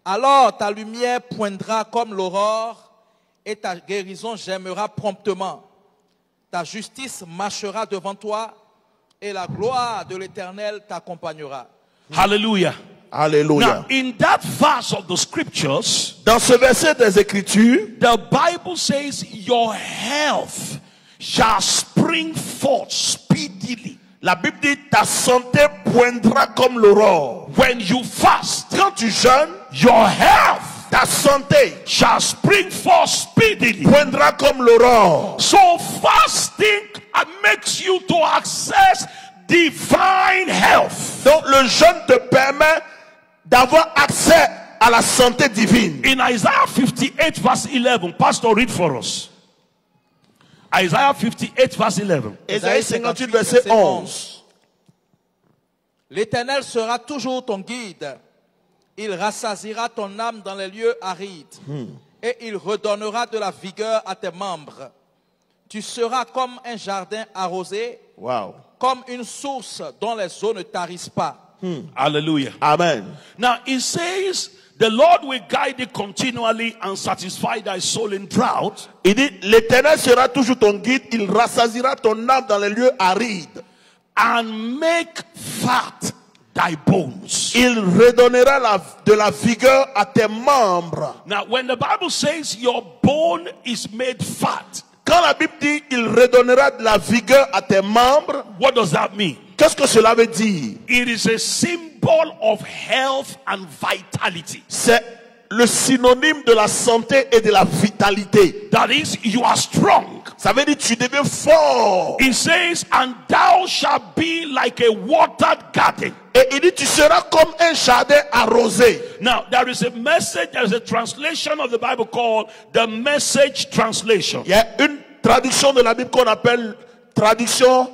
Alors ta lumière poindra comme l'aurore et ta guérison germera promptement. Ta justice marchera devant toi et la gloire de l'Éternel t'accompagnera. Hallelujah. Alléluia. Now, in that verse of the scriptures, dans ce verset des Écritures, the Bible says your health shall spring forth speedily. La Bible dit ta santé poindra comme l'aurore. When you fast, quand tu jeûnes, your health, ta santé, shall spring forth speedily. Poindra comme l'aurore. So fasting makes you to access divine health. Donc le jeûne te permet d'avoir accès à la santé divine. In Isaiah 58 verse 11, Pastor, read for us. Isaiah 58 verse 11. Ésaïe 58 verset 11. L'Éternel sera toujours ton guide. Il rassasiera ton âme dans les lieux arides. Et il redonnera de la vigueur à tes membres. Tu seras comme un jardin arrosé. Wow. Comme une source dont les eaux ne tarissent pas. Hallelujah. Amen. Now it says, the Lord will guide thee continually and satisfy thy soul in drought. Il dit, l'Éternel sera toujours ton guide, il rassasiera ton âme dans les lieux arides. And make fat thy bones. Il redonnera de la vigueur à tes membres. Now when the Bible says your bone is made fat, quand la Bible dit il redonnera de la vigueur à tes membres, what does that mean? Qu'est-ce que cela veut dire? It is a symbol of health and vitality. C'est le synonyme de la santé et de la vitalité. That is, you are strong. Ça veut dire tu deviens fort. It says, and thou shalt be like a watered garden. Et il dit tu seras comme un jardin arrosé. Now there is a message, there is a translation of the Bible called the Message translation. Il y a une traduction de la Bible qu'on appelle traduction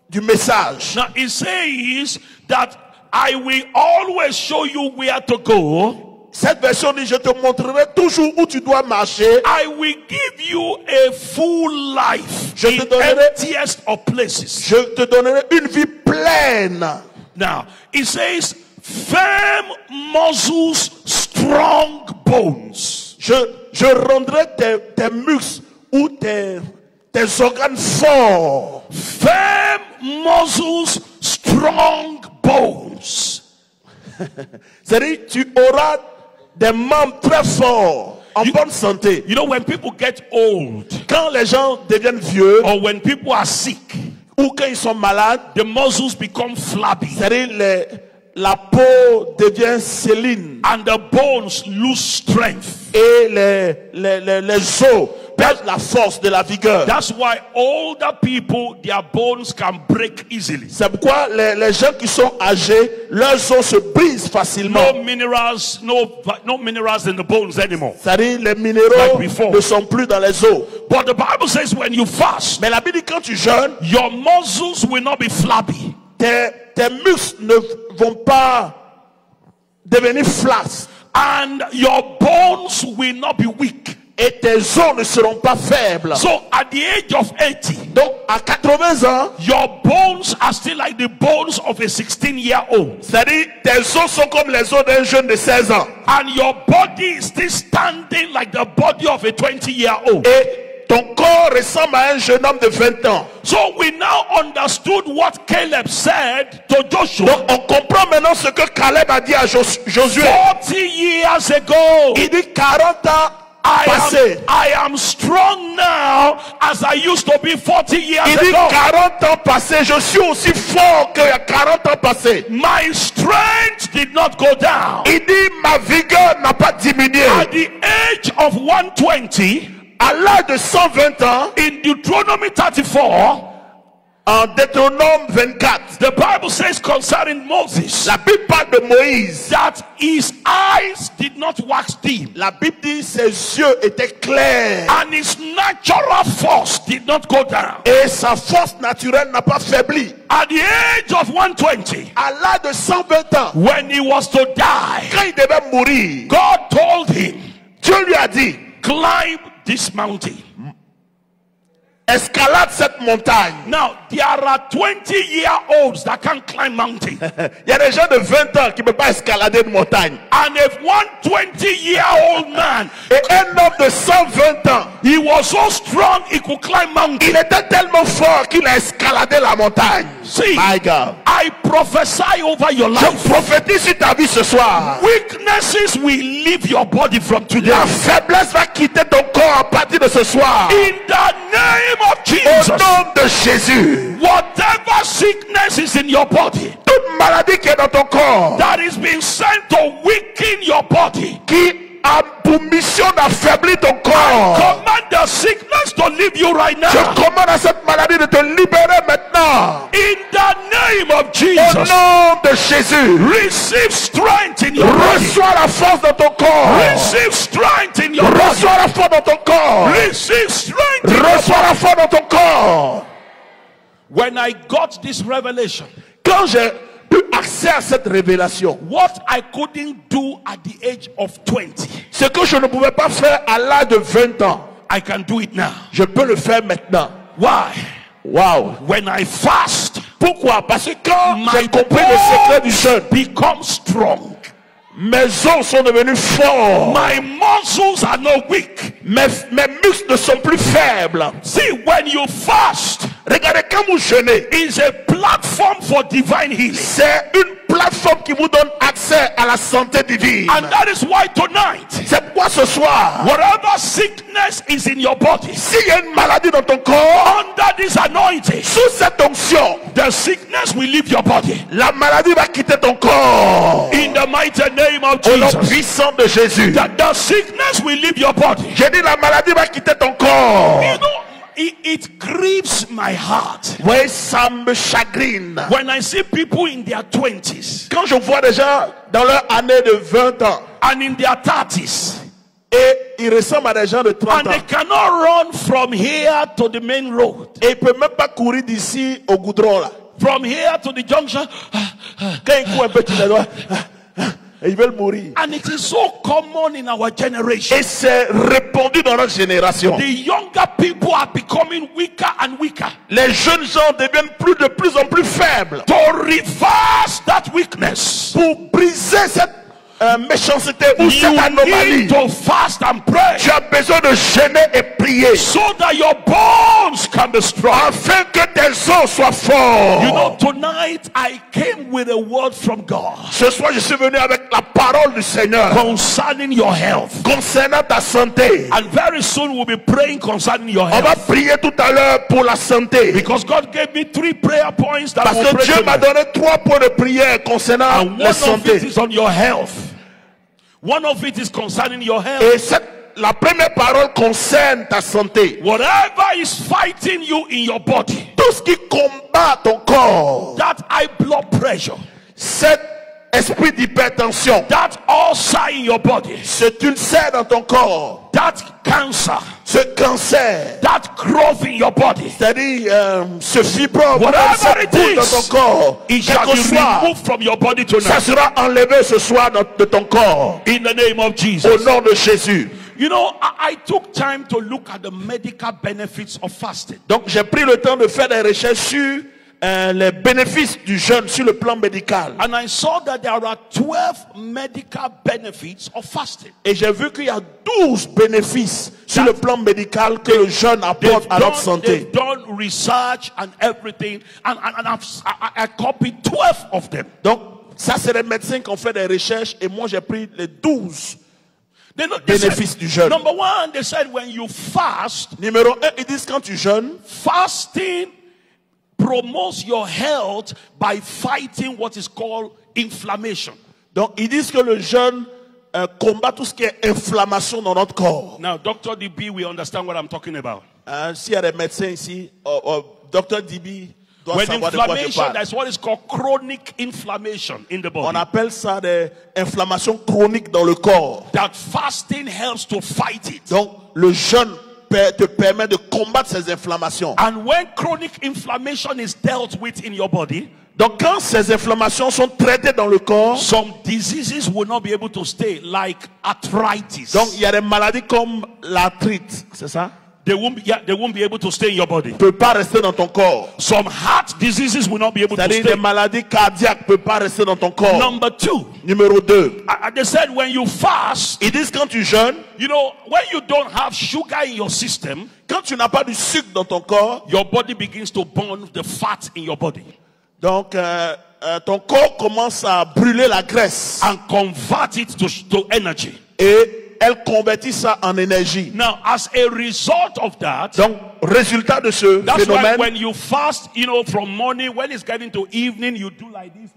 du message. Now it says that I will always show you where to go. Cette version dit je te montrerai toujours où tu dois marcher. I will give you a full life in emptiest of places. Je te donnerai une vie pleine. Now it says firm muscles, strong bones. Je rendrai tes muscles ou tes organes forts. Firm muscles, strong bones. C'est-à-dire tu auras des membres très forts, en bonne santé. You know, when people get old, quand les gens deviennent vieux, or when people are sick, ou quand ils sont malades, the muscles become flabby. C'est-à-dire la peau devient séline. And the bones lose strength. Et les os perdent la force de la vigueur. That's why older people, their bones can break easily. C'est pourquoi les gens qui sont âgés, leurs os se brisent facilement. No minerals, no minerals in the bones anymore. C'est-à-dire les minéraux ne sont plus dans les os. But the Bible says when you fast, mais la Bible dit quand tu jeûnes, your muscles will not be flabby. Tes muscles ne vont pas devenir flasques. And your bones will not be weak. Et tes os ne seront pas faibles. So at the age of 80, donc à 80 ans, your bones are still like the bones of a 16-year-old. C'est-à-dire tes os sont comme les os d'un jeune de 16 ans. And your body is still standing like the body of a 20-year-old. Et ton corps ressemble à un jeune homme de 20 ans. So we now understood what Caleb said to Joshua. Donc on comprend maintenant ce que Caleb a dit à Josué. 40 years ago. Il dit 40 ans passé. I am strong now as I used to be 40 years Il dit ago. 40 ans passés, je suis aussi fort qu'il y a 40 ans passés. My strength did not go down. Il dit ma vigueur n'a pas diminué. At the age of 120, À l'âge de 120 ans, in Deuteronomy 34, en Deutéronome 24, the Bible says concerning Moses la Bible parle de Moïse. that his eyes did not wax dim La Bible dit ses yeux étaient clairs and his natural force did not go down. et sa force naturelle n'a pas faibli. At the age of 120, À l'âge de 120 ans, when he was to die, quand il devait mourir, God told him, Dieu lui a dit, climb this mountain. escalade cette montagne. Now, there are 20-year-olds that can't climb mountain. Il y a des gens de 20 ans qui ne peuvent pas escalader une montagne. And if one 20-year-old man, Et un homme de 120 ans, he was so strong he could climb mountain. il était tellement fort qu'il a escaladé la montagne. See, My God. I prophesy over your Je life. prophétise sur ta vie ce soir. Weaknesses will leave your body from today. La faiblesse va quitter ton corps à partir de ce soir. In the name of Au Jesus, nom de Jésus. whatever sickness is in your body Toute maladie qui est dans ton corps, that is being sent to weaken your body, qui a pour mission d'affaiblir ton corps, command the sickness to leave you right je now. commande à cette maladie de te libérer maintenant. In the name of Au Jesus, nom de Jésus. receive strength in your body. Reçois la force dans ton corps. Receive strength in your body. Reçois la force dans ton corps. Receive strength in your Reçois la force dans ton corps. When I got this revelation, Quand j'ai eu accès à cette révélation, what I couldn't do at the age of 20, ce que je ne pouvais pas faire à l'âge de 20 ans, I can do it now. je peux le faire maintenant. Why? Wow. When I fast, Pourquoi? Parce que quand my j'ai compris le secret du jeûne, bones become strong. mes os sont devenus forts. My muscles are not weak. Mes muscles ne sont plus faibles. See, when you fast, Regardez, quand vous jeûnez, it's a platform for divine healing. c'est une plateforme qui vous donne accès à la santé divine. And that is why tonight, C'est pourquoi ce soir, whatever sickness is in your body, s'il y a une maladie dans ton corps, under this anointing, sous cette onction, the sickness will leave your body. la maladie va quitter ton corps. In the mighty name of Au nom Jesus, puissant de Jésus. that the sickness will leave your body. J'ai dit la maladie va quitter ton corps. You know, it grieves my heart Oui, ça me chagrine. when I see people in their 20s Quand je vois des gens dans leur année de 20 ans and in their 30s, et ils ressemblent à des gens de 30 and ans they cannot run from here to the main road, et ils ne peuvent même pas courir d'ici au goudron là. from here to the junction, Quand ils courent un peu, ils doivent et ils veulent mourir. and it is so common in our generation. Et c'est répandu dans notre génération. The younger people are becoming weaker and weaker. Les jeunes gens deviennent de plus en plus faibles. To reverse that weakness, Pour briser cette méchanceté ou cette you anomalie, need to fast and pray tu as besoin de jeûner et prier so that your bones can be strong. afin que tes os soient forts. You know, tonight I came with a word from God Ce soir, je suis venu avec la parole du Seigneur concerning your health. concernant ta santé. And very soon we'll be praying concerning your On va health. prier tout à l'heure pour la santé. Because God gave me 3 prayer points that Parce will que pray Dieu m'a tonight. donné 3 points de prière concernant And la one of it santé. is on your health. One of it is concerning your health. Et la première parole concerne ta santé. Whatever is fighting you in your body, Tout ce qui combat ton corps, that high blood pressure, cet esprit d'hypertension, that ulcer in your body, c'est une serre dans ton corps, that cancer, ce cancer, that growth in your body, c'est-à-dire ce fibrome, Whatever cette it boule dans is, ton corps, it quel shall que be soit, removed from your body ça tonight. sera enlevé ce soir de ton corps. In the name of Au Jesus. nom de Jésus. You know, I took time to look at the medical benefits of fasting. Donc j'ai pris le temps de faire des recherches sur les bénéfices du jeûne sur le plan médical. And I saw that there are 12 medical benefits of fasting. Et j'ai vu qu'il y a 12 bénéfices sur le plan médical que le jeûne apporte à notre santé. They've done research and everything, and I copied 12 of them. Donc ça c'est les médecins qui ont fait des recherches et moi j'ai pris les 12. bénéfices du jeûne. Number one, they said when you fast, Numéro 1, ils disent quand tu jeûnes, fasting promotes your health by fighting what is called inflammation. donc ils disent que le jeûne combat tout ce qui est inflammation dans notre corps. Now, Dr. DB, we understand what I'm talking about. S'il y a des médecins ici, Dr. Dibi doit When savoir de quoi je inflammation, parle. that's what is called chronic inflammation in the On body. appelle ça des inflammations chroniques dans le corps. That fasting helps to fight it. Donc le jeûne te permet de combattre ces inflammations. And when chronic inflammation is dealt with in your body, Donc quand ces inflammations sont traitées dans le corps, some diseases will not be able to stay, like arthritis. donc il y a des maladies comme l'arthrite, c'est ça? They won't be able to stay in your body. Ne peut pas rester dans ton corps. Some heart diseases will not be able to C'est-à-dire stay. des maladies cardiaques ne peuvent pas rester dans ton corps. Number two, Numéro 2, they said when you fast, ils disent quand tu jeûnes, you know, when you don't have sugar in your system, quand tu n'as pas du sucre dans ton corps, your body begins to burn the fat in your body donc ton corps commence à brûler la graisse and convert it to energy. et elle convertit ça en énergie. Now, as a result of that, Donc, résultat de ce that's why phénomène, when you fast, you know, from morning, when it's getting to evening, you do like this.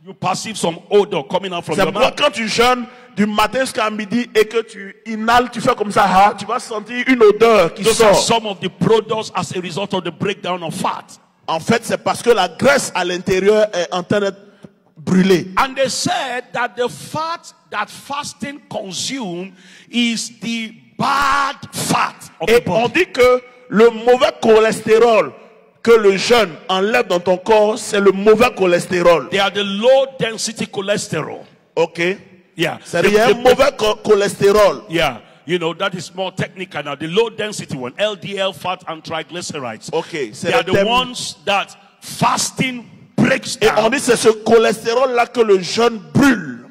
You perceive some odor coming out from c'est your pourquoi mouth. quand tu jeûnes du matin jusqu'à midi et que tu inhales, tu fais comme ça, ah, tu vas sentir une odeur qui Those are sort. some of the products as a result of the breakdown of fat. En fait, c'est parce que la graisse à l'intérieur est en train d'être brûlée. And they said that the fat that fasting consumes is the bad fat of the Et on body. dit que le mauvais cholestérol que le jeûne enlève dans ton corps, c'est le mauvais cholestérol. They are the low density cholesterol. Ok? Yeah. C'est-à-dire, il y a un mauvais cholestérol. Yeah. You know, that is more technical now. The low density one, LDL, fat, and triglycerides. Ok, c'est They are le the thème. ones that fasting breaks Et on down. dit c'est ce cholestérol-là que le jeûne brûle.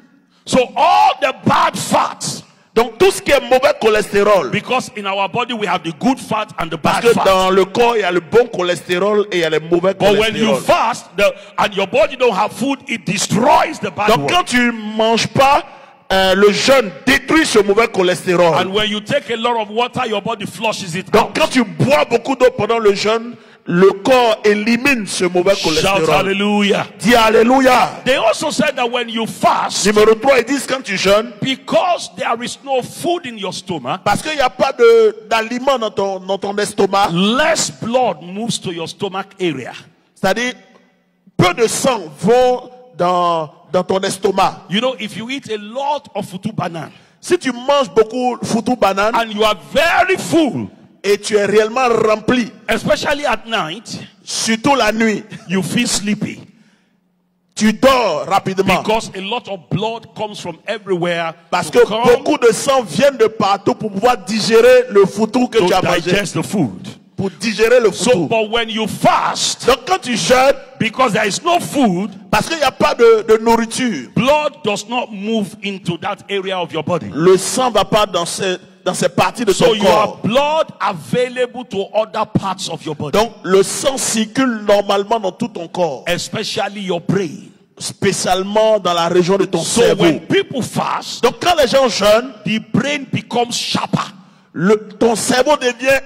So all the bad fats, Donc tout ce qui est mauvais cholestérol, because in our body we have the good fat and the parce bad que fat. dans le corps il y a le bon cholestérol et il y a le mauvais But when you cholestérol. fast and your body don't have food, it destroys the bad Donc one. quand tu manges pas, le jeûne détruit ce mauvais cholestérol. And when you take a lot of water, your body flushes it Donc out. quand tu bois beaucoup d'eau pendant le jeûne, le corps élimine ce mauvais Shout cholestérol. hallelujah. Dis alléluia. They also said that when you fast, Numéro 3, ils disent quand tu jeûnes, because there is no food in your stomach, parce qu'il n'y a pas d'aliment dans ton estomac, less blood moves to your stomach area. c'est-à-dire peu de sang vont dans ton estomac. You know, if you eat a lot of futu banana Si tu manges beaucoup foutu banane and you are very full, et tu es réellement rempli, especially at night, surtout la nuit, you feel sleepy tu dors rapidement. because a lot of blood comes from everywhere Parce to que come beaucoup de sang viennent de partout pour pouvoir digérer le foutu que to tu as mangé. digest the food. Pour digérer le So, foutu. but when you fast, Donc quand tu jeûnes, because there is no food, parce qu'il n'y a pas de nourriture, blood does not move into that area of your body. le sang ne va pas dans ces parties de So ton you corps. have blood available to other parts of your body, Donc le sang circule normalement dans tout ton corps, especially your brain. spécialement dans la région de ton So cerveau. when people fast, Donc quand les gens jeûnent, the brain becomes sharper. ton cerveau devient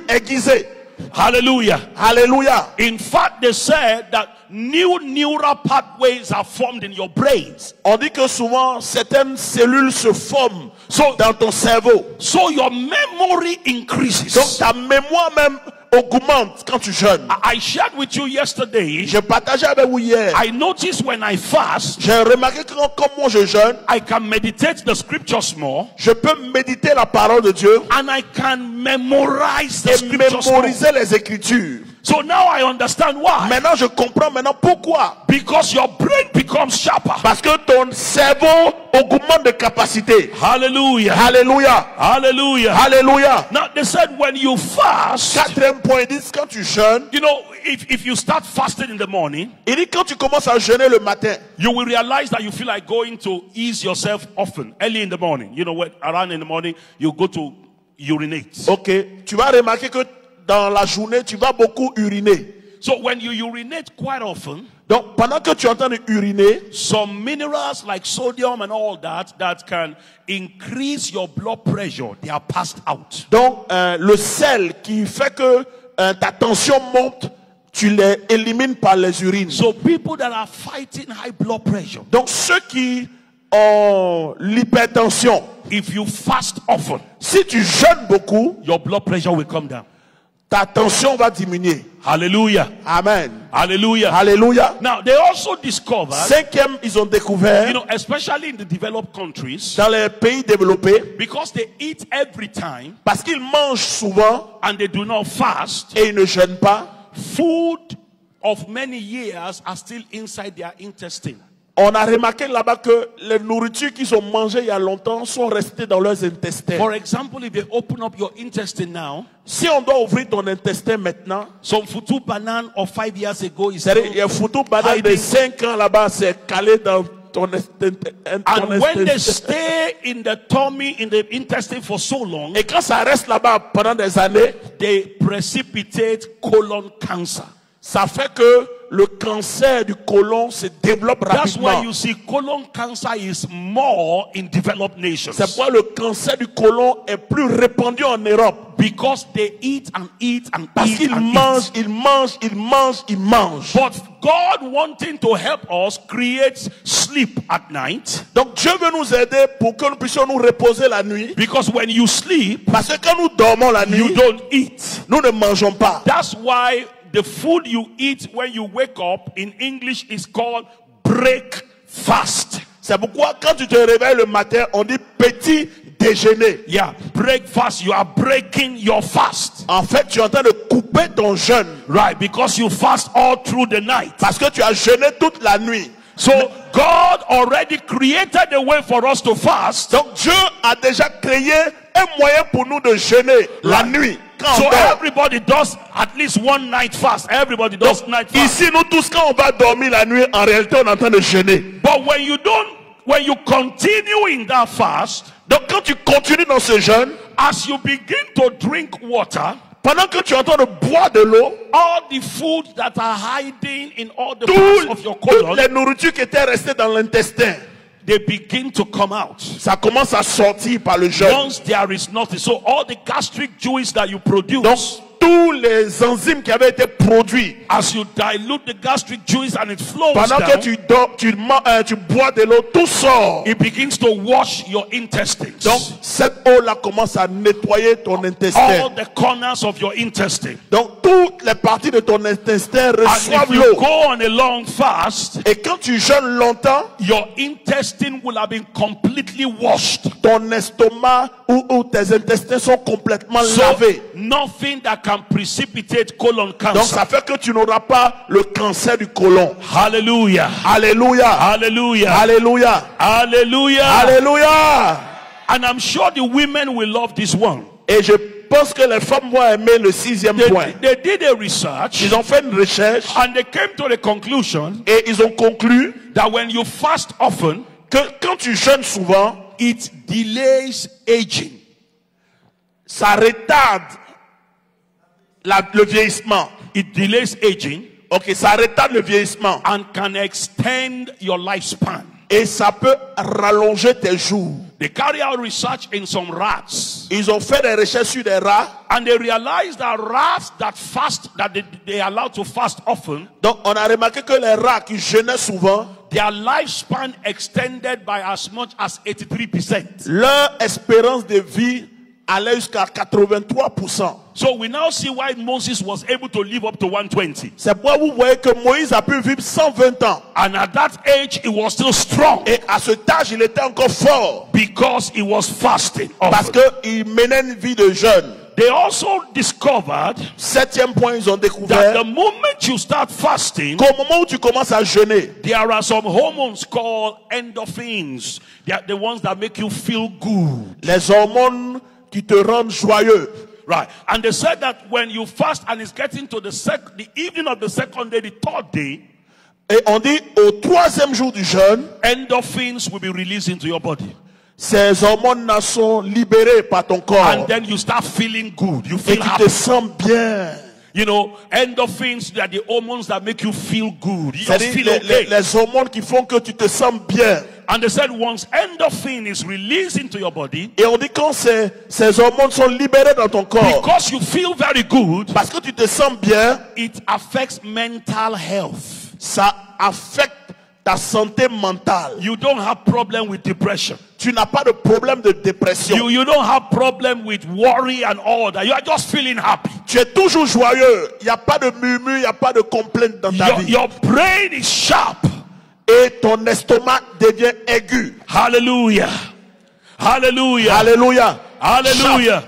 aiguisé. Hallelujah. Alléluia. In fact, they said that new neural pathways are formed in your brains. On dit que souvent certaines cellules se forment dans ton cerveau. So your memory Donc increases. ta mémoire même augmente quand tu jeûnes. I shared with you yesterday, Je partageais avec vous hier. I noticed when I fast, J'ai remarqué que comme moi je jeûne, I can meditate the scriptures more je peux méditer la parole de Dieu and I can memorize the et scriptures more. mémoriser les Écritures. So now I understand why. Maintenant je comprends pourquoi. Because your brain becomes sharper. Parce que ton cerveau augmente de capacité. Hallelujah. Alléluia. Hallelujah. Alléluia. Now they said when you fast, Quatrième point, il dit quand tu jeûnes, you know, if you start fasting in the morning, il dit quand tu commences à jeûner le matin, you will realize that you feel like going to ease yourself often, early in the morning. You know, when around in the morning, you go to urinate. ok, tu vas remarquer que dans la journée, tu vas beaucoup uriner. So when you urinate quite often, Donc, pendant que tu es en train d'uriner, some minerals like sodium and all that can increase your blood pressure, they are passed out. donc le sel qui fait que ta tension monte, tu les élimines par les urines. So people that are fighting high blood pressure, Donc, ceux qui ont l'hypertension, if you fast often, si tu jeûnes beaucoup, your blood pressure will come down. ta tension va diminuer. Hallelujah. Amen. Hallelujah. Alléluia. Now, they also discovered, Cinquième, ils ont découvert, you know, especially in the developed countries, dans les pays développés, because they eat every time parce qu'ils mangent souvent and they do not fast, et ils ne jeûnent pas, food of many years are still inside their intestine. on a remarqué là-bas que les nourritures qu'ils ont mangées il y a longtemps sont restées dans leurs intestins. For example, if they open up your intestine now, Si on doit ouvrir ton intestin maintenant, some futu banana of 5 years ago is c'est-à-dire il y a foutu banane de 5 ans là-bas, c'est calé dans ton and when they stay in the tummy, in the intestine for so long, Et quand ça reste là-bas pendant des années, they precipitate colon cancer. ça fait que le cancer du côlon se développe That's why rapidement. you see colon cancer is more in developed nations. C'est pourquoi le cancer du côlon est plus répandu en Europe. Because they eat and eat and Parce eat qu'ils and mangent, eat. ils mangent, ils mangent, ils mangent. But God wanting to help us create sleep at night. Donc Dieu veut nous aider pour que nous puissions nous reposer la nuit. Because when you sleep, Parce que quand nous dormons la you nuit, don't eat. nous ne mangeons pas. That's why the food you eat when you wake up in English is called breakfast. C'est pourquoi quand tu te réveilles le matin, on dit petit déjeuner. Yeah, breakfast. You are breaking your fast. En fait, tu es en train de couper ton jeûne. Right, because you fast all through the night. Parce que tu as jeûné toute la nuit. So God already created a way for us to fast. Donc Dieu a déjà créé un moyen pour nous de jeûner la nuit. Quand So on dort. everybody does at least one night fast. Everybody does Donc, night fast. ici, nous tous, quand on va dormir la nuit, en réalité, on est en train de jeûner. But when you continue in that fast, Donc, quand tu continues dans ce jeûne, as you begin to drink water, pendant que tu es en train de boire de l'eau, all the food that are hiding in all the parts of your toutes colon, les nourritures qui étaient restées dans l'intestin, they begin to come out. ça commence à sortir par le jeûne. Once there is nothing, so all the gastric juice that you Donc, produce, tous les enzymes qui avaient été produits, as you dilute the gastric juice and it flows pendant que down, tu dors, tu bois de l'eau, tout sort. it begins to wash your intestines. Donc, cette eau-là commence à nettoyer ton All intestin. the corners of your intestine. Donc, toutes les parties de ton intestin And reçoivent if you l'eau. go on a long fast, Et quand tu jeûnes longtemps, your intestine will have been completely washed. ton estomac ou tes intestins sont complètement So lavés. nothing that can precipitate colon Donc cancer. ça fait que tu n'auras pas le cancer du côlon. Hallelujah. Alléluia. Hallelujah. Alléluia. Hallelujah. Alléluia. And I'm sure the women will love this one. Et je pense que les femmes vont aimer le 6e point. They did a research Ils ont fait une recherche and they came to the conclusion et ils ont conclu that when you fast often, que quand tu jeûnes souvent, it delays aging. ça retarde le vieillissement. It delays aging Ok, ça retarde le vieillissement. and can extend your lifespan. Et ça peut rallonger tes jours. They carry out research in some rats, Ils ont fait des recherches sur des rats. and they realized that rats that fast, that they are allowed to fast often, Donc on a remarqué que les rats qui jeûnaient souvent, their lifespan extended by as much as 83%. leur espérance de vie allait jusqu'à 83%. So we now see why Moses was able to live up to 120. C'est pourquoi vous voyez que Moïse a pu vivre 120 ans. And at that age, he was still strong Et à cet âge, il était encore fort. because he was fasting Parce often. qu'il menait une vie de jeûne. They also discovered 7e point, ils ont that découvert the moment you start fasting, qu'au moment où tu commences à jeûner, there are some hormones called endorphins. They are the ones that make you feel good. les hormones qui te rendent joyeux. Right. And they said that when you fast and it's getting to the evening of the second day, the third day, Et on dit au 3e jour du jeûne, endorphins will be released into your body. ces hormones sont libérées par ton corps. And then you start feeling good. You Et feel tu happy. te sens bien. You know, endorphins, they are the hormones that make you feel good. You just C'est-à-dire feel okay. les hormones qui font que tu te sens bien. And they said once endorphin is released into your body, Et on dit quand ces hormones sont libérées dans ton corps, because you feel very good, parce que tu te sens bien, it affects mental health. ça affecte ta santé mentale. You don't have problem with depression. Tu n'as pas de problème de dépression. You don't have problem with worry and all that. You are just feeling happy. Tu es toujours joyeux. Il n'y a pas de murmure, il n'y a pas de complainte dans ta vie. Your brain is sharp. Et ton estomac devient aigu. Hallelujah. Hallelujah. Alléluia. Hallelujah.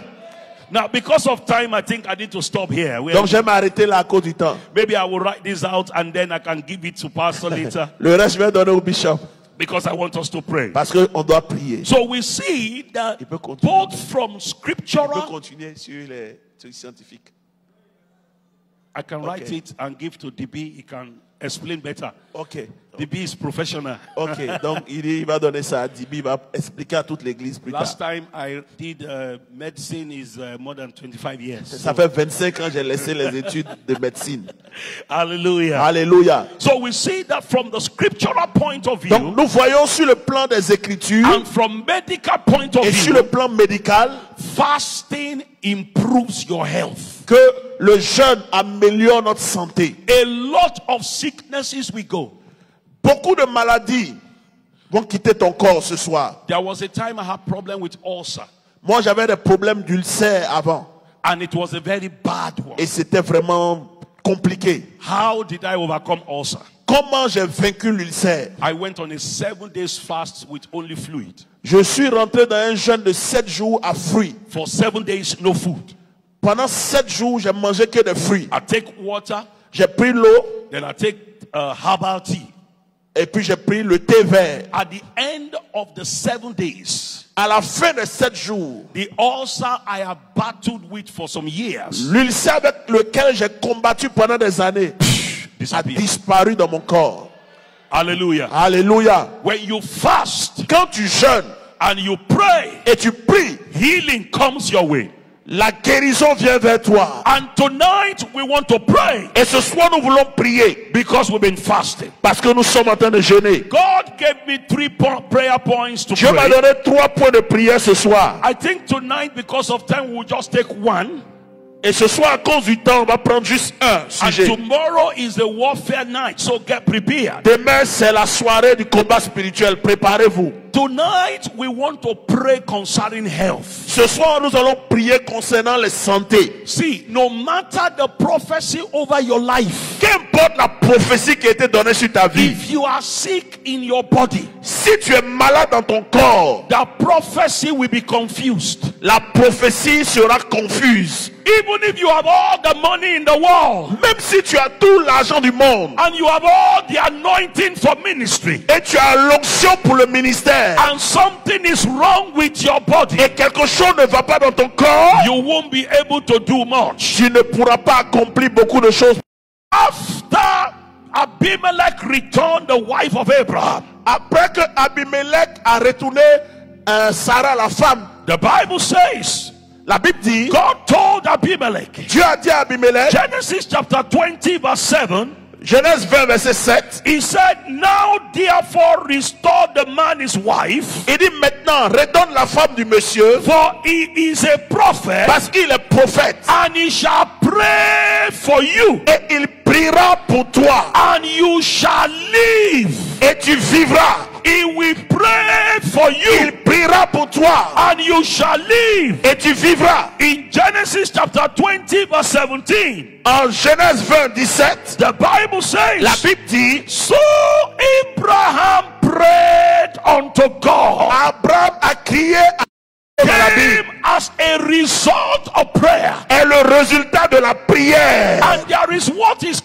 Now, because of time, I think I need to stop here. Donc je vais m'arrêter là à cause du temps. Maybe I will write this out and then I can give it to Pastor later. Le reste, je vais donner au bishop. Because I want us to pray. Parce qu'on doit prier. So we see that Il peut continuer. both from On peut scriptural, continuer sur les trucs scientifiques. I can write Okay. it and give to DB. He can explain better. Ok. DB is professional. Ok. Donc il va donner ça à Dibi. Il va expliquer à toute l'église plus Last tard. time I did medicine is more than 25 years. Ça fait 25 ans que j'ai laissé les études de médecine. Hallelujah. Alléluia. So we see that from the scriptural point of view Donc nous voyons sur le plan des Écritures and from medical point of et sur le view, plan médical fasting improves your health. que le jeûne améliore notre santé. A lot of sicknesses we go. Beaucoup de maladies vont quitter ton corps ce soir. There was a time I had problem with ulcer, Moi, j'avais des problèmes d'ulcère avant. and it was a very bad one. Et c'était vraiment compliqué. How did I overcome ulcer? Comment j'ai vaincu l'ulcère? I went on a 7 days fast with only fluid. Je suis rentré dans un jeûne de 7 jours à fruits. For 7 days, no food. Pendant 7 jours, j'ai mangé que des fruits. I take water, J'ai pris l'eau then I take herbal tea. et puis j'ai pris le thé vert. At the end of the 7 days, À la fin de 7 jours, the ulcer I have battled with for some years l'ulcère avec lequel j'ai combattu pendant des années a disappeared. disparu dans mon corps. Hallelujah. Alléluia. When you fast Quand tu jeûnes and you pray, et tu pries, healing comes your way. la guérison vient vers toi. And tonight we want to pray Et ce soir, nous voulons prier because we've been fasting. parce que nous sommes en train de jeûner. God gave me 3 prayer points to Dieu m'a pray. donné 3 points de prière ce soir. I think tonight, because of time, we'll just take one. Et ce soir, à cause du temps, on va prendre juste un And sujet. tomorrow is the warfare night, so get prepared. Demain, c'est la soirée du combat spirituel. Préparez-vous. Tonight, we want to pray concerning health. Ce soir, nous allons prier concernant la santé. See, no matter the prophecy over your life, Qu'importe la prophétie qui a été donnée sur ta vie, if you are sick in your body, si tu es malade dans ton corps, the prophecy will be confused. la prophétie sera confuse. Even if you have all the money in the world Même si tu as tout l'argent du monde and you have all the anointing for ministry, et tu as l'onction pour le ministère and something is wrong with your body, et quelque chose ne va pas dans ton corps, you won't be able to do much. tu ne pourras pas accomplir beaucoup de choses. After Abimelech returned the wife of Abraham, Après que Abimelech a retourné Sarah, la femme, the Bible says la Bible dit, God told Abimelech, Dieu a dit à Abimelech, Genesis chapter 20 verse 7, Genèse 20 verset 7, he said, now therefore restore the man his wife, il dit maintenant redonne la femme du monsieur for he is a prophet, parce qu'il est prophète and he shall pray for you, et il priera pour toi and you shall live. et tu vivras. He will pray for Il you, priera pour toi and you shall live. et tu vivras. In Genesis chapter 20 verse 17, En Genèse 20 17, the Bible la says, Bible dit, so Abraham prayed unto God, Abraham a crié à Dieu dans la Bible. came as a result of prayer. Est le résultat de la prière. And there is what is,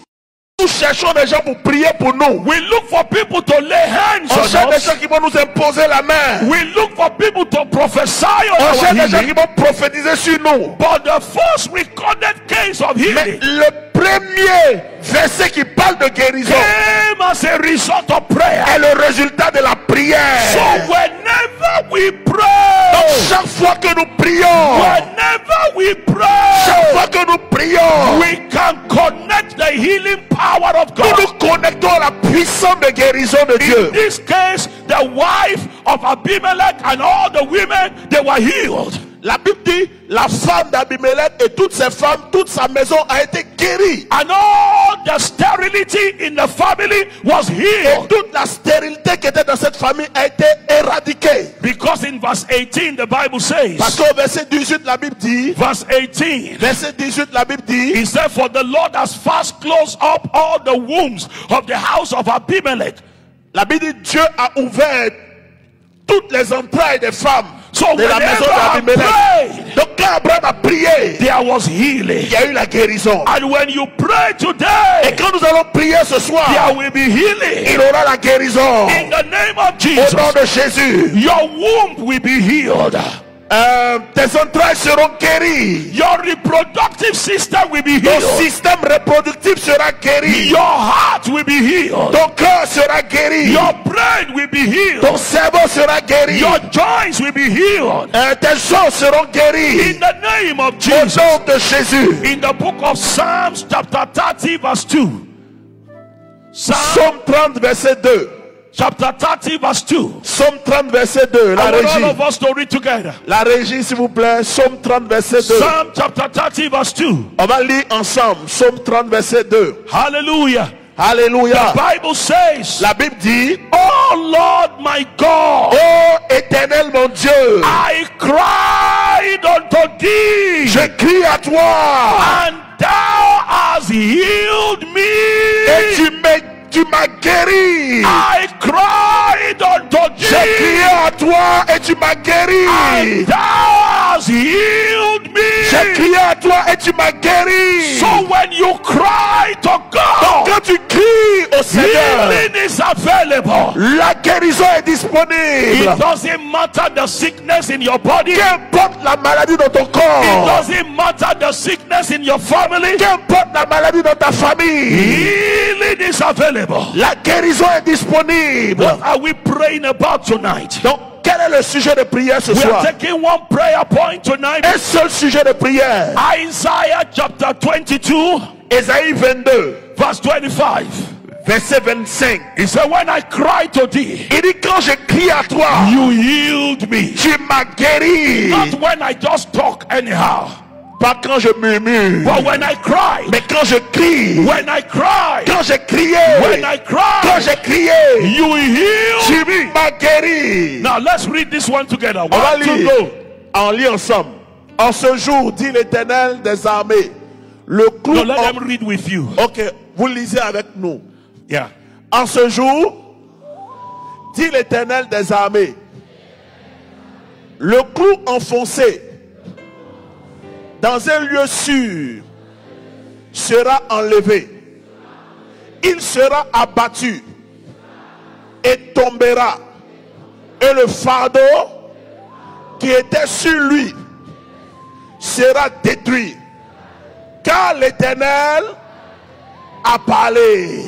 Nous cherchons des gens pour prier pour nous. we look for people to lay hands On on cherche des us. gens qui vont nous imposer la main. We look for people to prophesy on On our cherche des gens qui healing. vont prophétiser sur nous. But the first recorded case of Mais healing le premier verset qui parle de guérison came as a result of prayer. est le résultat de la prière. So whenever we Donc pray, chaque fois que nous prions, whenever we Chaque pray, fois que nous prions, we can connect the healing power of nous God. nous connectons à la puissance de guérison de In Dieu. this case, the wife of Abimelech and all the women, they were healed. La Bible dit, la femme d'Abimelech et toutes ses femmes, toute sa maison a été guérie. And all the sterility in the family was Et healed. toute la stérilité qui était dans cette famille a été éradiquée. Because in verse 18, the Bible Parce says, qu'au verset 18, la Bible dit, verse 18, verset 18, la Bible dit, he said, for the Lord has fast closed up all the wombs of the house of Abimelech. la Bible dit, Dieu a ouvert toutes les entrailles des femmes So de when la maison Abraham d'Abimelech. prayed, Donc quand Abraham a prié, there was healing. il y a eu la guérison. And when you pray Et today, quand nous allons prier ce soir, there will be healing. il aura la guérison. In the name of Au Jesus, nom de Jésus, your womb will be healed. tes entrailles seront guéries. Your reproductive system will be Ton healed. système reproductif sera guéri. Your heart will be healed. Ton cœur sera guéri. Your brain will be healed. Ton cerveau sera guéri. Your joints will be healed. Tes os seront guéris. In the name of Au Jesus. nom de Jésus. In the book of Psalms, chapter 30, verse 2. Psalm Psaume 30, verset 2. chapter 30, verse 2. Psaume 30, verset 2. La I want all régie. of us to read together. La régie, s'il vous plaît. Psaume 30, verset 2. Psalm chapter 30, verse 2. On va lire ensemble. Psaume 30, verset 2. Hallelujah. Alléluia. The Bible says, La Bible dit, oh Lord my God, ô Éternel mon Dieu, I cried unto thee, je crie à toi and thou hast healed et me. tu m'as guéri. I cried unto J'ai crié thee, à toi et tu m'as and guéri. thou hast healed J'ai me. crié à toi et tu m'as guéri. So when you cry to Donc God, quand tu cries au Seigneur, healing is available. la guérison est disponible. It doesn't matter the sickness in your body. It Qu'importe la maladie dans ton corps, doesn't matter the sickness in your family. qu'importe la maladie dans ta famille, Healing is available. la guérison est disponible. What are we praying about tonight? Donc quel est le sujet de prière ce We are soir? taking one prayer point tonight. Un seul sujet de prière. Isaiah chapter 22, Ésaïe 22, verse 25. verset 25. He said, when I cry to thee, Il dit quand je crie à toi, you healed me. tu m'as guéri. Not when I just talk anyhow, Pas quand je murmure, but when I cry. mais quand je crie. When I cry. Quand j'ai crié, When I quand cry. j'ai crié, You healed tu me. m'as guéri. Now let's read this one together. On va 1, 2, lire. go. On lit ensemble. En ce jour, dit l'Éternel des armées, le clou. No, let them read with you. Ok, vous lisez avec nous. Yeah. En ce jour, dit l'Éternel des armées, le clou enfoncé dans un lieu sûr sera enlevé. Il sera abattu et tombera. Et le fardeau qui était sur lui sera détruit. Car l'Éternel a parlé.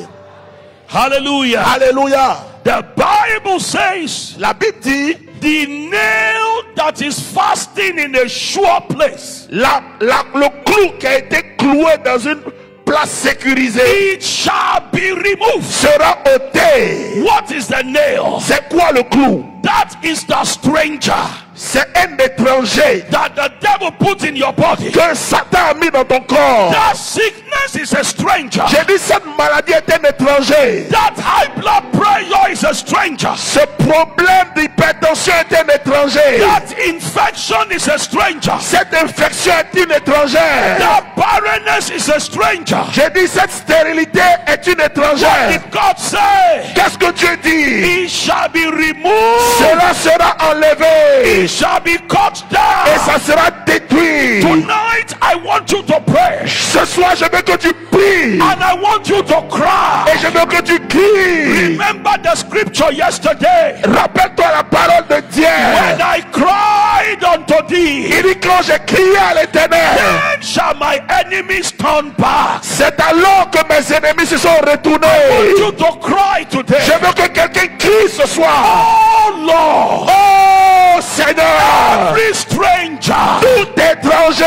Hallelujah. Alléluia. The Bible says La Bible dit, the nail that is fastened in a sure place, le clou qui a été cloué dans une place sécurisée it shall be removed. sera ôté. What is the nail? C'est quoi le clou? That is the stranger C'est un étranger that the devil put in your body. que Satan a mis dans ton corps. That sickness is a stranger. J'ai dit cette maladie est un étranger. That high blood pressure is a stranger. Ce problème d'hypertension est un étranger. That infection is a stranger. Cette infection est une étrangère. That barrenness is a stranger. J'ai dit cette stérilité est une What étrangère. did God say? Qu'est-ce que Dieu dit? It shall be removed. Cela sera enlevé It shall be cut et down. ça sera détruit. Tonight I want you to pray. Ce soir, je veux que tu pries And I want you to cry. et je veux que tu cries. Remember the scripture yesterday. Rappelle-toi la parole de Dieu. When I cried unto thee, Il dit quand j'ai crié à l'Éternel, then shall my enemies turn back. c'est alors que mes ennemis se sont I want retournés. you to cry today. Je veux que quelqu'un crie ce soir. Oh Lord, Oh Seigneur, every stranger tout étranger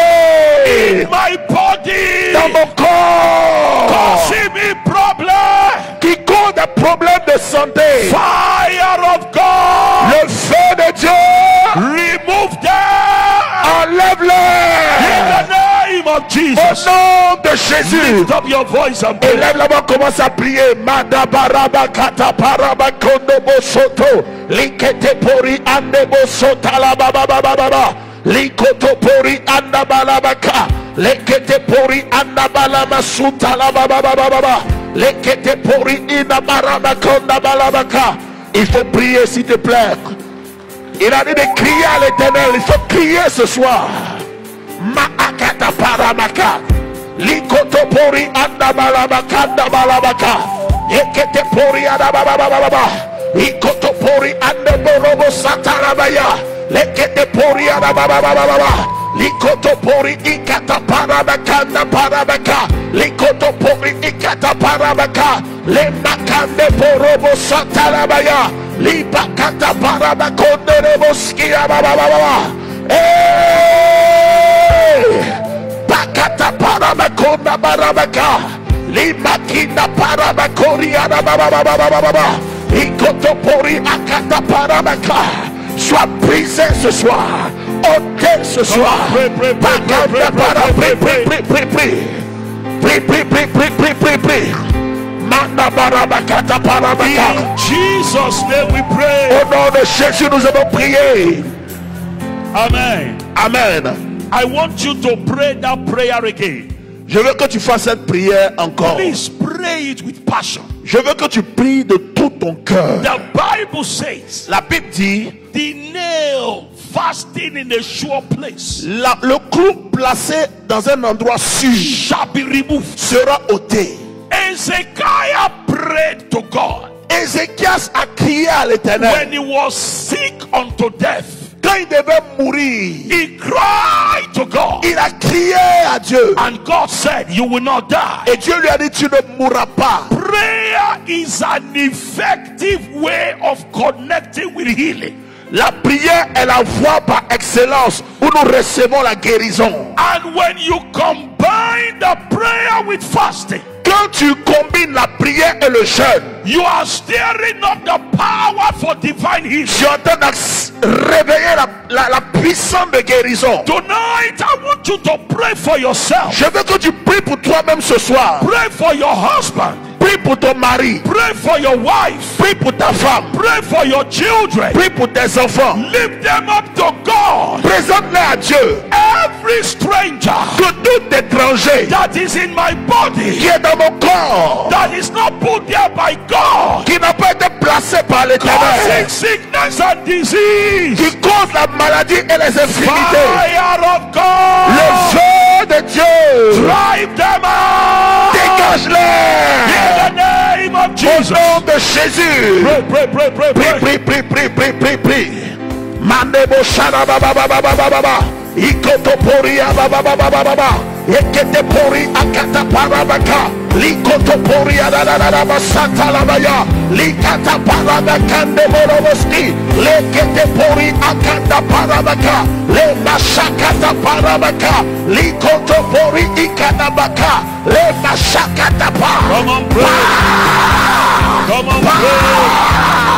côté. Fire of God. Le feu de Dieu. Remove them. Enlève-les. In the name of Au Jesus. nom de Jésus. Lift up your voice and pray. Élève la main, commence à prier. Madabaraba kataparaba kondobo soto. Likete pori andebo sota la baba baba baba. Likoto pori andabalabaka. Lekete pori andabalama suta la baba baba baba. Lekete pori inabaraba kondabalabaka. Il faut prier s'il te plaît. Il a dit de crier à l'Éternel. Il faut crier ce soir. Maakata paramaka. Likoto pori andabalabaka andabalabaka. Ekete pori andabalabaka. Ikoto pori andeborobo satarabaya. Lekete pori andabalabaka. Likoto pori ikata paramaka andabalabaka. Likoto pori ikata paramaka. Le makande borobo satarabaya. Libakata parabakonde reboskia babababa. Bakata parabakonda barabaka. Limakina parabakoria babababa. Ikotopori akata parabaka. Sois brisé ce soir. Ôté ce soir. Bakata parabaka. Prie. In Jesus' name we pray. Au nom de Jésus, nous avons prié. Amen. Amen. I want you to pray that prayer again. Je veux que tu fasses cette prière encore. Please pray it with passion. Je veux que tu pries de tout ton cœur. The Bible says, La Bible dit, the nail fasting in a sure place le clou placé dans un endroit sûr shall be removed. sera ôté. Ezekiah prayed to God Ézéchias a crié à l'Éternel. when he was sick unto death. Quand il devait mourir, He cried to God, il a crié à Dieu. and God said, you will not die. Et Dieu lui a dit, tu ne mourras pas. Prayer is an effective way of connecting with healing. La prière est la voie par excellence où nous recevons la guérison. And when you combine the prayer with fasting, Quand tu combines la prière et le jeûne, you are stirring up the power for divine healing. tu es en train de réveiller la puissance de guérison. Tonight, I want you to pray for yourself. Je veux que tu pries pour toi-même ce soir. Pray for your husband. Prie pour ton mari. Pray for your wife. Prie pour ta femme. Pray for your children. Prie pour tes enfants. Lift them up to God. Présente-les à Dieu. Every stranger Que tout étranger that is in my body, qui est dans mon corps, that is not put there by God, qui n'a pas été placé par causing l'Éternel, sickness and disease, qui cause la maladie et les infirmités, fire of God, le feu de Dieu, drive them out. dégage-les. In the name of Au Jesus. nom de Jésus. Pray. Prie. Mandebo shana baba baba baba baba. Ikoto pori baba baba baba. Ekete pori akata parabaka. Likoto pori adadada basata labaya. Likata parabaka ndeboroboski. Lekete pori akata parabaka. Le mashakata parabaka. Likoto pori ikadabaka. Le mashakata pa. Come on, pray. Come on, pray.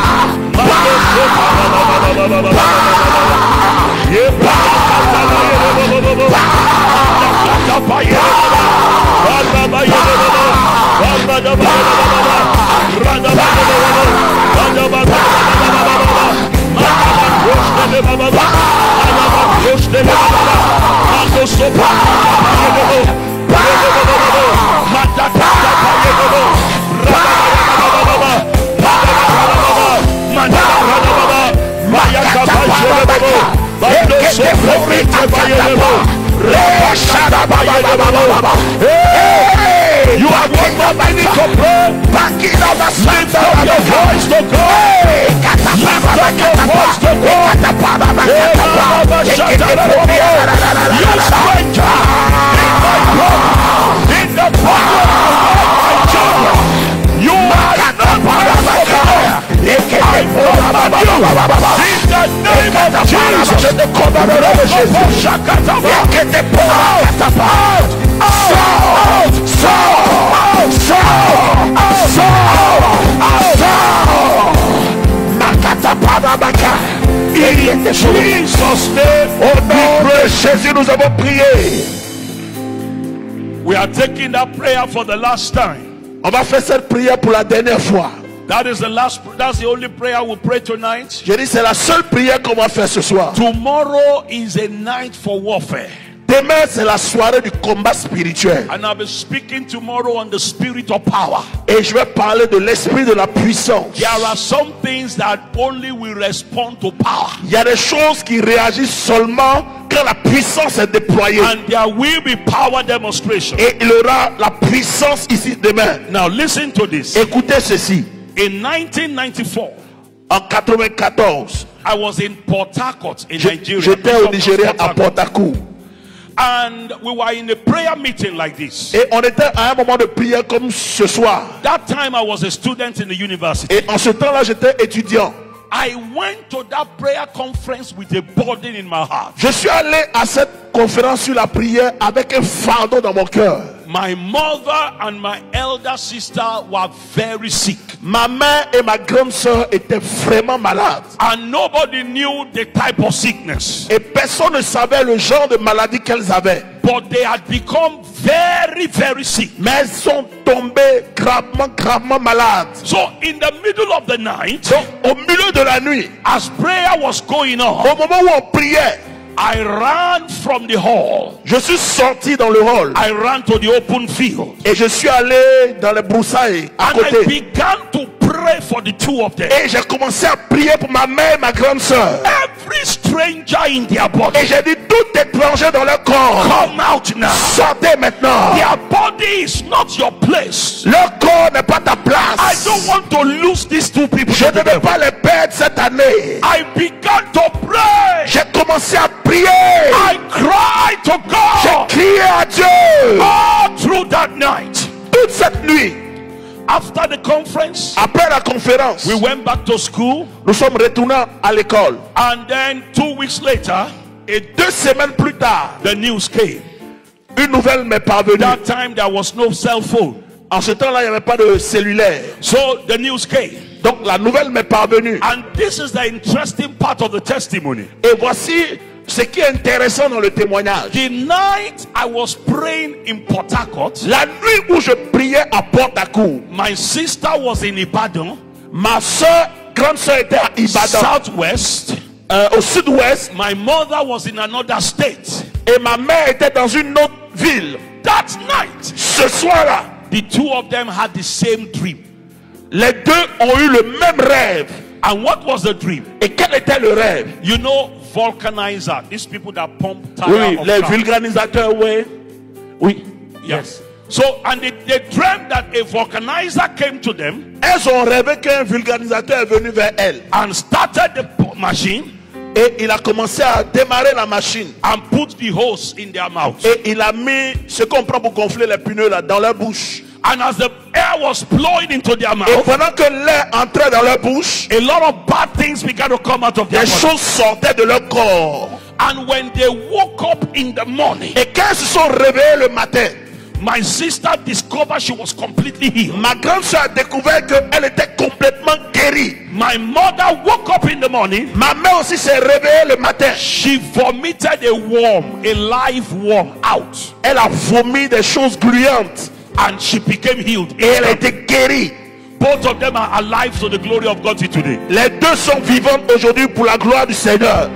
You have 1 more minute to pray. Lift up your voice to God. Lift up your voice to God. You stranger in my brother, in the body of my children, you are not welcome. I command you in the name of Jesus. été sauvé. Jesus' name, Au nom de Jésus, nous avons prié. we are taking that prayer for the last time. On va faire cette prière pour la dernière fois. That's the only prayer we'll pray tonight. Je dis, c'est la seule prière qu'on va faire ce soir. Tomorrow is a night for warfare. Demain, c'est la soirée du combat spirituel. And I'll be speaking tomorrow on the spirit of power. Et je vais parler de l'esprit de la puissance. There are some things that only will respond to power. Il y a des choses qui réagissent seulement quand la puissance est déployée. And there will be power demonstration. Et il y aura la puissance ici demain. Now listen to this. Écoutez ceci. In 1994, En 94, I was in Port Harcourt in Nigeria. j'étais au Nigeria à Port Harcourt. And we were in a prayer meeting like this. Et on était à un moment de prière comme ce soir. That time I was a student in the university. Et en ce temps-là, j'étais étudiant. I went to that prayer conference with a burden in my heart. Je suis allé à cette conférence sur la prière avec un fardeau dans mon cœur. My mother and my elder sister were very sick. Ma mère et ma grande sœur étaient vraiment malades. And nobody knew the type of sickness. Et personne ne savait le genre de maladie qu'elles avaient. But they had become very, very sick. Mais elles sont tombées gravement malades. So in the middle of the night, Donc, au milieu de la nuit, as prayer was going on, au moment où on priait, I ran from the hall. je suis sorti dans le hall. I ran to the open field. Et je suis allé dans les broussailles à And I côté. began to pray for the two of them. Et j'ai commencé à prier pour ma mère et ma grande sœur. Every stranger in their body, Et j'ai dit, tout étranger dans leur corps, come out now. sortez maintenant. Their body is not your place. Leur corps n'est pas ta I place. don't want to lose these two people. Je ne vais pas les perdre cette année. I began to pray. J'ai commencé à prier. I cried to J'ai God crié à Dieu all through that night. toute cette nuit. After the conference, Après la conférence, we went back to school, nous sommes retournés à l'école. and then 2 weeks later, Et 2 semaines plus tard, the news came. une nouvelle m'est parvenue. That time there was no cell phone. En ce temps-là, il n'y avait pas de cellulaire. So the news came. Donc la nouvelle m'est parvenue. And this is the interesting part of the testimony. Et voici ce qui est intéressant dans le témoignage. The night I was praying in Port Harcourt, La nuit où je priais à Port Harcourt, my sister was in Ibadan, ma soeur, grande soeur était à Ibadan, Southwest. au sud-ouest, My mother was in another state. et ma mère était dans une autre ville. That night, Ce soir-là, the two of them had the same dream. les deux ont eu le même rêve. And what was the dream? Et quel était le rêve? You know, vulcanizer, these people that pump tire Oui, of les car. vulcanisateurs, oui. Oui. Yes. So, and they dreamt that a vulcanizer came to them Elles ont rêvé qu'un vulcanisateur est venu vers elles. and started the machine Et il a commencé à démarrer la machine. and put the hose in their mouth. Et il a mis ce qu'on prend pour gonfler les pneus là dans leur bouche. And as the air was blowing into their Et mouth, pendant que l'air entrait dans leur bouche, a lot of bad things began to come out of their des body. choses sortaient de leur corps. And when they woke up in the morning, Et quand elles se sont réveillées le matin, my sister discovered she was completely healed. ma grande soeur a découvert qu'elle était complètement guérie. My mother woke up in the morning. Ma mère aussi s'est réveillée le matin. She vomited a worm, a live worm, out. Elle a vomi des choses gluantes. And she became healed. Et elle a été guérie. Both of them are alive to the glory of God till today. Les deux sont vivantes aujourd'hui pour la gloire du Seigneur.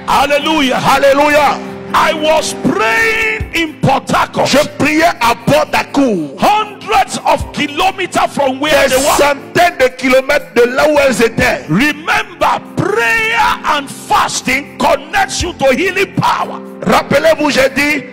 Hallelujah. Alléluia. I was praying in Port Harcourt, Je priais à Port Harcourt, hundreds of kilometers from where des they were. centaines de kilomètres de là où elles étaient. Remember, prayer and fasting connects you to healing power. Rappelez-vous, j'ai dit,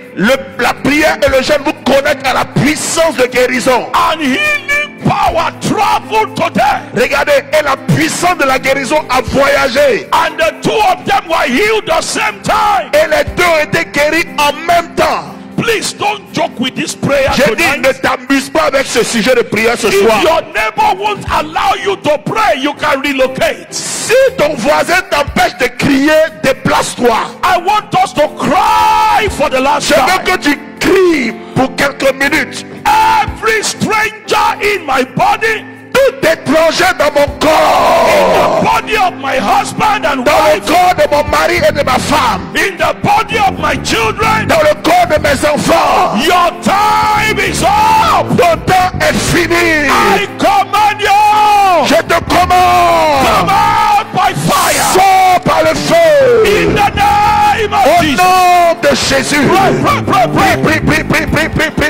la prière et le jeûne vous connectent à la puissance de guérison. And healing power traveled to them. Regardez, et la puissance de la guérison a voyagé. And the two of them were healed the same time. Et les deux ont été guéris en même temps. Please don't joke with this prayer J'ai dit, tonight. ne t'amuse pas avec ce sujet de prière ce If soir. your neighbor won't allow you to pray, you can relocate. Si ton voisin t'empêche de crier, déplace-toi. I want us to cry for the last Je veux time. que tu cries pour quelques minutes. Every stranger in my body, Tout étranger dans mon the corps, body of my husband and dans le wife, corps de mon mari et de ma femme, in the body of my children, dans le corps de mes enfants. your time is up. Ton temps est fini. I command you, Je te commande. come out by fire. Sors par le feu. In the name of Au Jesus. nom de Jésus. Pray.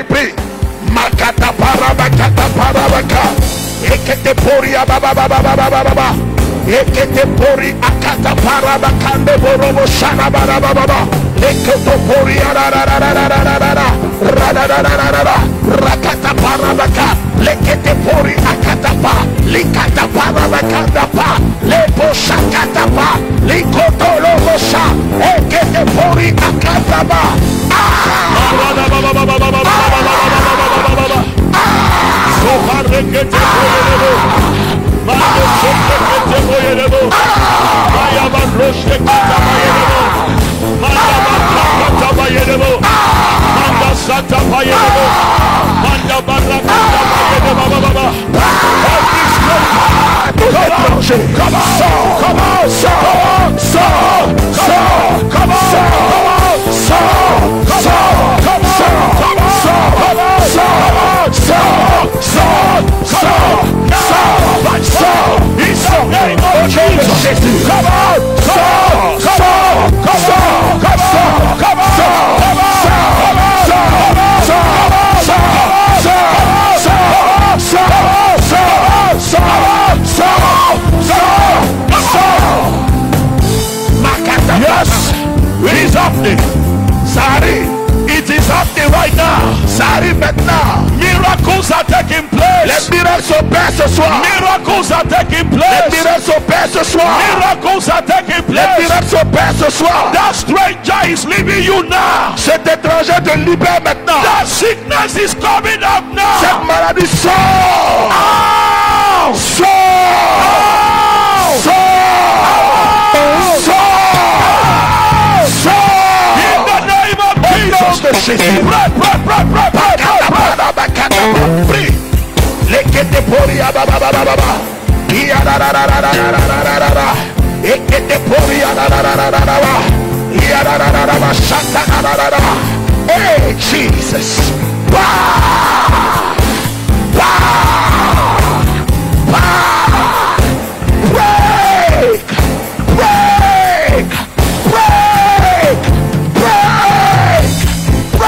Prie. Makata parabaka. Ekete pori ababababababa. Ekete pori akata parabakande borobo shana babababa. Ekete pori ararararararara. Rakata parabaka. Lekete pori akata pa. Likata parabakanda pa. Lepo shakata pa. Likoto lobo sha. Ekete pori akata pa. Yes, it is happening. Sari, It is happening right now. Sari maintenant. Miracles are taking Les place. miracles s'opèrent ce soir. Miracles are taking Les place. miracles s'opèrent ce soir. Miracles are taking Les place. miracles s'opèrent ce soir. That stranger is leaving you now. Cet étranger te libère maintenant. That sickness is coming up Cette now. maladie sort. Out! Sort. Sort. Sort. In the name of Au nom de Jesus. Jésus. Prie. Lekete pori abababababa. Iyadadadadadadadadadada. Ekete pori adadadadadadada. Iyadadadadadada. Shatadadadada. Hey, Jesus. Bah! Bah! Bah! Break! Break! Break! Break!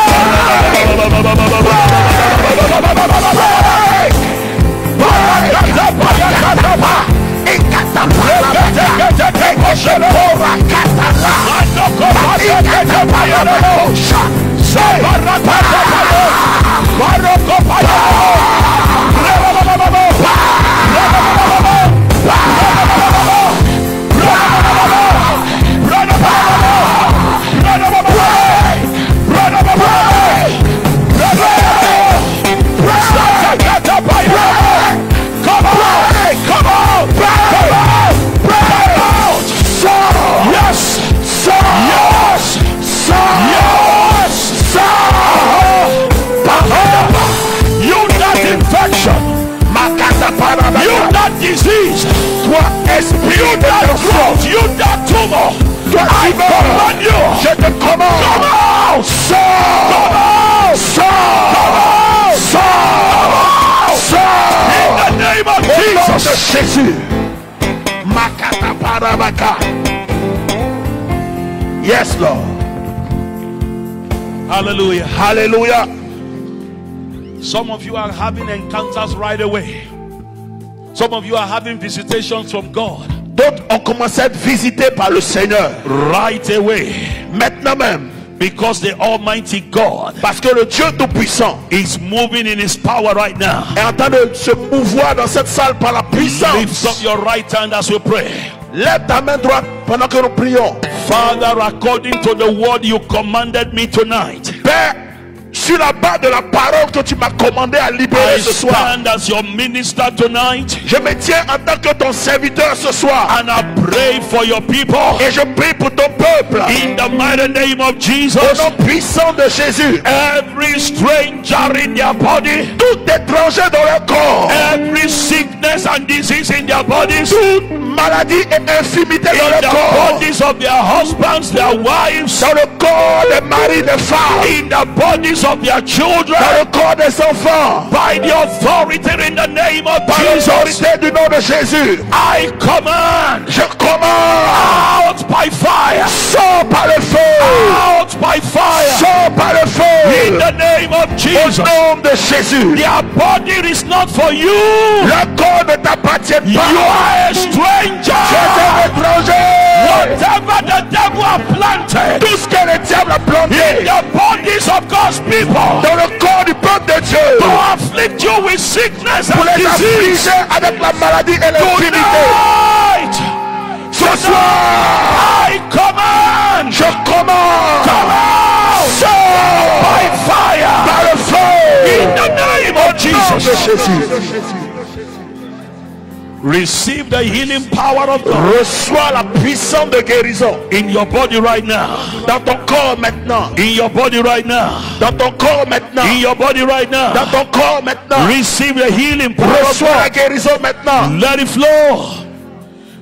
Disease, Toi, esprit you de that tension, growth, you that tumor, toi I qui meurs, command you, je te commande, come out, sors, sors, sors, sors, in the name of au nom de Jesus. Jésus. Makata parabaka. Yes, Lord. Hallelujah. Hallelujah. Some of you are having encounters right away. Some of you are having visitations from God D'autres ont commencé à être visités par le Seigneur. right away, Maintenant même. because the Almighty God Parce que le Dieu Tout-Puissant is moving in His power right now. est en train de se mouvoir dans cette salle par la Lift up puissance. your right hand as we pray. Lève ta main droite pendant que nous prions. Father, according to the word you commanded me tonight, Père, sur la base de la parole que tu m'as commandé à libérer I ce soir, stand as your minister tonight, je me tiens en tant que ton serviteur ce soir and I pray for your people et je prie pour ton peuple in the mighty name of au Jesus. nom puissant de Jésus. Every stranger in their body, Tout étranger dans leur corps, every sickness and disease in their their bodies, toute maladie et infirmité in dans le the corps, bodies of their husbands, their wives, dans le corps des maris, des femmes, in the bodies of their children, dans le corps des enfants, by the authority in the name of par Jesus, l'autorité du nom de Jésus. I command, Je commande, out by fire, sors par le feu, out by fire, sors par le in feu, the name of au Jesus. nom de Jésus. Their body is not for you. Le corps ne t'appartient You pas. are a Tu es stranger. un étranger. Whatever the devil has planted Tout ce que le diable a in planté the bodies of God's people dans le corps du peuple de Dieu, to afflict you with sickness pour and les disease, affliger avec la maladie et l'infirmité. tonight Ce soir, I command, je commande, come out sors by fire par le feu in the name of de Jesus. Jésus. Receive the healing power of God Reçois la puissance de guérison in your body right now. dans ton corps maintenant, In your body right now. dans ton corps maintenant, In your body right now. dans ton corps maintenant. Receive the healing power of Reçois la God. guérison maintenant. Let it flow.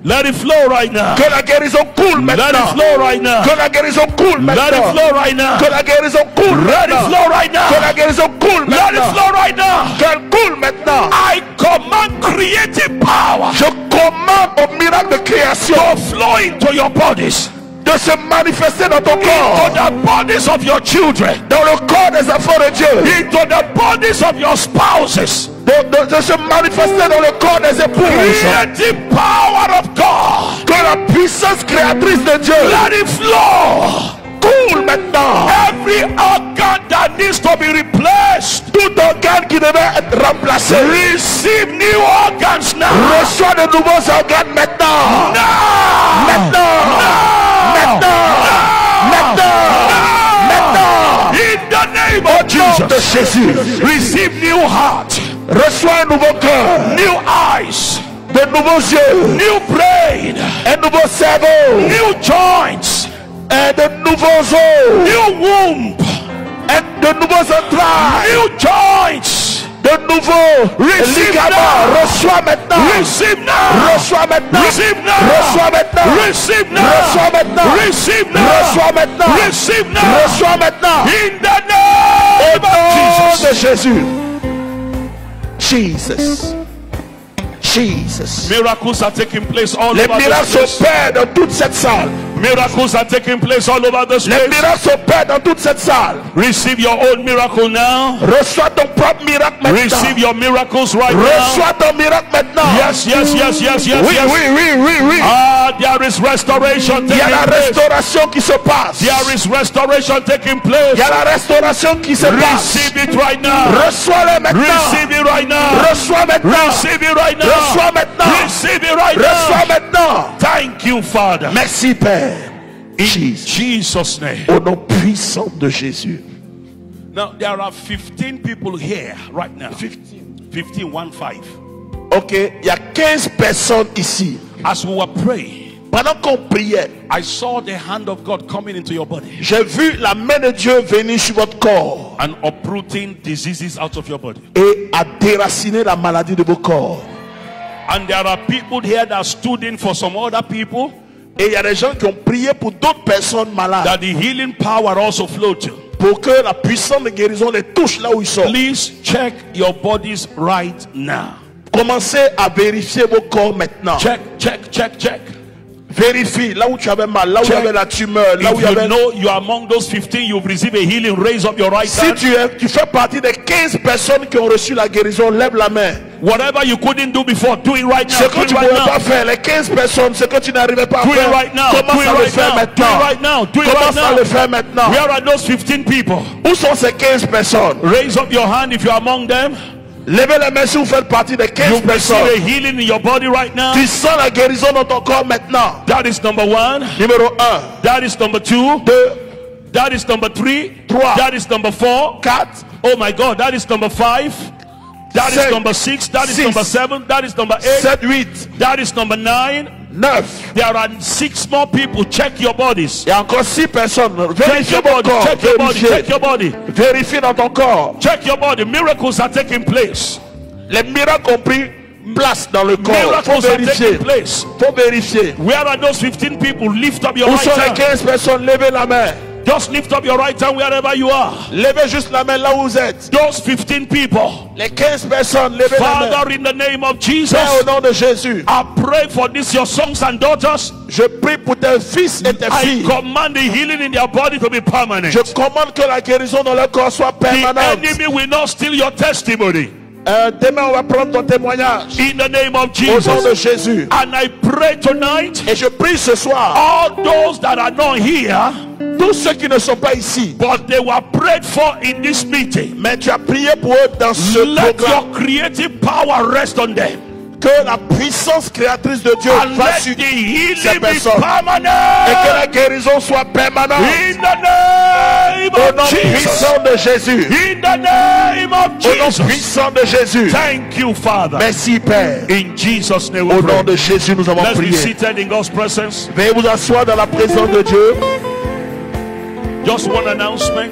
Let it flow right now. Que la guérison coule Let it maintenant. flow right now. Que la guérison coule Let it maintenant. flow right now. Que la guérison coule Let it maintenant. flow right Que la now. guérison coule Let it maintenant. flow right now. Qu'elle coule maintenant. I command creative power Je commande au miracle de création to flow into your bodies, de se manifester dans ton into corps, the bodies of your children, dans le corps des enfants de Dieu, into the bodies of your spouses. de se manifester dans le corps des épouses. Creative power of God. Que la puissance créatrice de Dieu Let it flow. coule maintenant. Every organ that needs to be replaced, Tout organe qui devait être remplacé, receive new organs now. reçoit de nouveaux organes maintenant. Now. Maintenant. Maintenant. In the name Au of nom de Jesus, Jésus, receive new heart, reçois un nouveau cœur, new eyes, de nouveaux yeux, new brain, un nouveau cerveau, new joints, et de nouveaux os, new womb, et de nouveaux entrailles, new joints. de nouveaux Receive ligaments. now. Reçois maintenant. Receive now. Reçois maintenant. Receive now. Reçois maintenant. Receive now. Reçois maintenant. Receive now. Reçois maintenant. Receive now. Reçois maintenant. In the Au name of nom de Jesus. Jésus. Jesus. Jesus. Miracles are taking place all Les over miracles this place. s'opèrent dans toute cette salle. Miracles are taking place all over this Les place. miracles s'opèrent dans toute cette salle. Receive your own miracle now. Reçois ton propre miracle maintenant. Receive your miracles right now. Reçois ton miracle maintenant. Yes, yes, yes, yes, yes, Oui, yes. oui. Ah, there is restoration Il y a la taking place. restauration qui se passe. There is restoration taking Il place. y a la restauration qui se passe. Receive it right now. Reçois-le maintenant. Receive it right now. Reçois maintenant. Receive it right now. Reçois maintenant. Receive it right Reçois now. maintenant. Thank you, Father. Merci Père. In Jesus. Jesus' name. Au nom puissant de Jésus. Now, there are 15 people here right now. 15, 1, 5. Ok, il y a 15 personnes ici. As we were praying, Pendant qu'on priait, I saw the hand of God coming into your body j'ai vu la main de Dieu venir sur votre corps and uprooting diseases out of your body. et à déraciner la maladie de vos corps. And there are people here that stood in for some other people Et il y a des gens qui ont prié pour d'autres personnes malades that the healing power also flowed to. pour que la puissance de guérison les touche là où ils sont. Please check your bodies right now. Commencez à vérifier vos corps maintenant. Check, check, check, check. Vérifie là où tu avais mal, là où il y Check. avait la tumeur, là où If il y you avait... know you are among those 15, you've received a healing, raise up your right Si hand. tu fais partie des 15 personnes qui ont reçu la guérison, lève la main. Whatever you couldn't do before, do it right now. Ce Do que it tu ne right pouvais now. pas faire, les 15 personnes, ce que tu n'arrivais pas à Do it faire, right now. Do commence it à le right faire now. Do it maintenant. right now. Do it right Commence à now. le faire maintenant. Where are those 15 people? Où sont ces 15 personnes? Raise up your hand if you're among them. Levez les mains si vous faites partie des 15 You receive personnes. a healing in your body right now. Tu sens la guérison dans ton corps maintenant. That is number 1. Numéro 1, That is number 2. 2, That is number 3. Trois. That is number 4. 4, Oh my God, that is number 5. That is Cinq. number 6. That is Six. number 7. That is number 8. 7, 8, That is number 9. 9. There are 6 more people. Check your bodies. Il y a encore 6 personnes. Check Vérifie your ton body. corps. Check your body. Vérifiez. Check your body. Vérifie dans ton corps. Check your body. Miracles are taking place. Les miracles ont pris place dans le corps. Miracles Faut are taking vérifier. place. Faut vérifier. Where are those 15 people? Lift up your Où right sont les hand. 15 personnes? Levez la main. Just lift up your right hand wherever you are. Levez juste la main là où vous êtes. Those 15 people. Les 15 personnes, levez la main. Father, in the name of Jesus, Père, au nom de Jésus, I pray for this, your sons and daughters. je prie pour tes fils et tes I filles. command the healing in their body to be permanent. Je commande que la guérison dans leur corps soit The permanente. enemy will not steal your testimony. Demain, on va prendre ton témoignage. In the name of Au nom de Jesus. Jésus. And I pray tonight, Et je prie ce soir, all those that are not here, tous ceux qui ne sont pas ici, but they were prayed for in this meeting, mais tu as prié pour eux dans ce let programme. your creative power rest on them. Que la puissance créatrice de Dieu And va let sur the ces healing be personnes. Et que permanent. la guérison soit permanente. In the name Au nom of Jesus. puissant de Jésus. In the name of Au nom Jesus. puissant de Jésus. Thank you, Father. Merci Père. In Jesus' name we Au nom pray. de Jésus, nous avons Let's be prié. seated in God's presence. Veuillez vous asseoir dans la présence de Dieu. Just one announcement.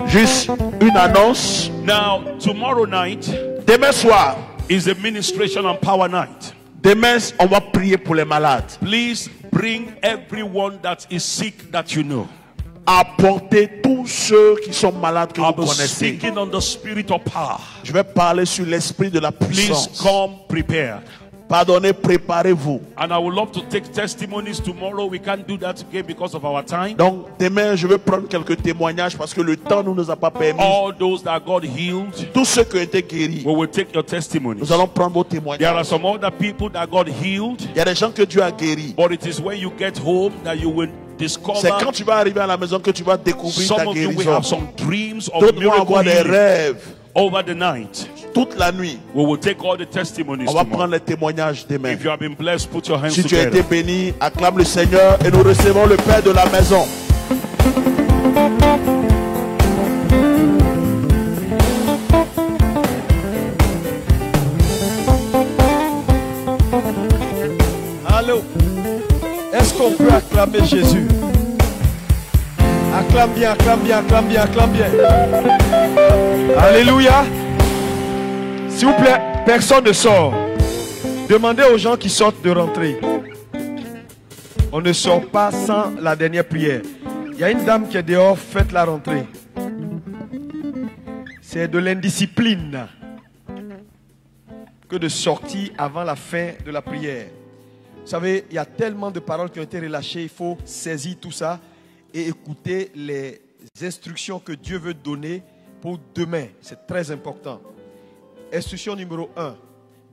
Juste une annonce. Now, tomorrow night Demain soir, is a ministration and power night. demain, on va prier pour les malades. Please bring everyone that is sick that you know. Apportez tous ceux qui sont malades que I'll vous be connaissez. speaking on the spirit of power. Je vais parler sur l'esprit de la Please puissance. come prepared. Pardonnez, préparez-vous. And I would love to take testimonies tomorrow. We can't do that again because of our time. Donc demain, je vais prendre quelques témoignages parce que le temps ne nous a pas permis. All those that got healed, Tous ceux qui ont été guéris, we will take your testimonies. nous allons prendre vos There are témoignages. some other people that got healed, Il y a des gens que Dieu a guéris. but it is when you get home that you will C'est discover. quand tu vas arriver à la maison que tu vas découvrir ta Some of you will guérison. have some dreams of D'autres vont miracle avoir des healing rêves over the night. toute la nuit. We will take all the testimonies On va tomorrow. prendre les témoignages demain. If you have been blessed, put your hands Si tu as été together. béni, acclame le Seigneur et nous recevons le Père de la maison. Allô. Est-ce qu'on peut acclamer Jésus? Acclame bien, acclame bien, acclame bien, acclame bien. Alléluia. S'il vous plaît, personne ne sort. Demandez aux gens qui sortent de rentrer. On ne sort pas sans la dernière prière. Il y a une dame qui est dehors, faites la rentrée. C'est de l'indiscipline que de sortir avant la fin de la prière. Vous savez, il y a tellement de paroles qui ont été relâchées, il faut saisir tout ça et écouter les instructions que Dieu veut donner pour demain. C'est très important. Instruction numéro 1.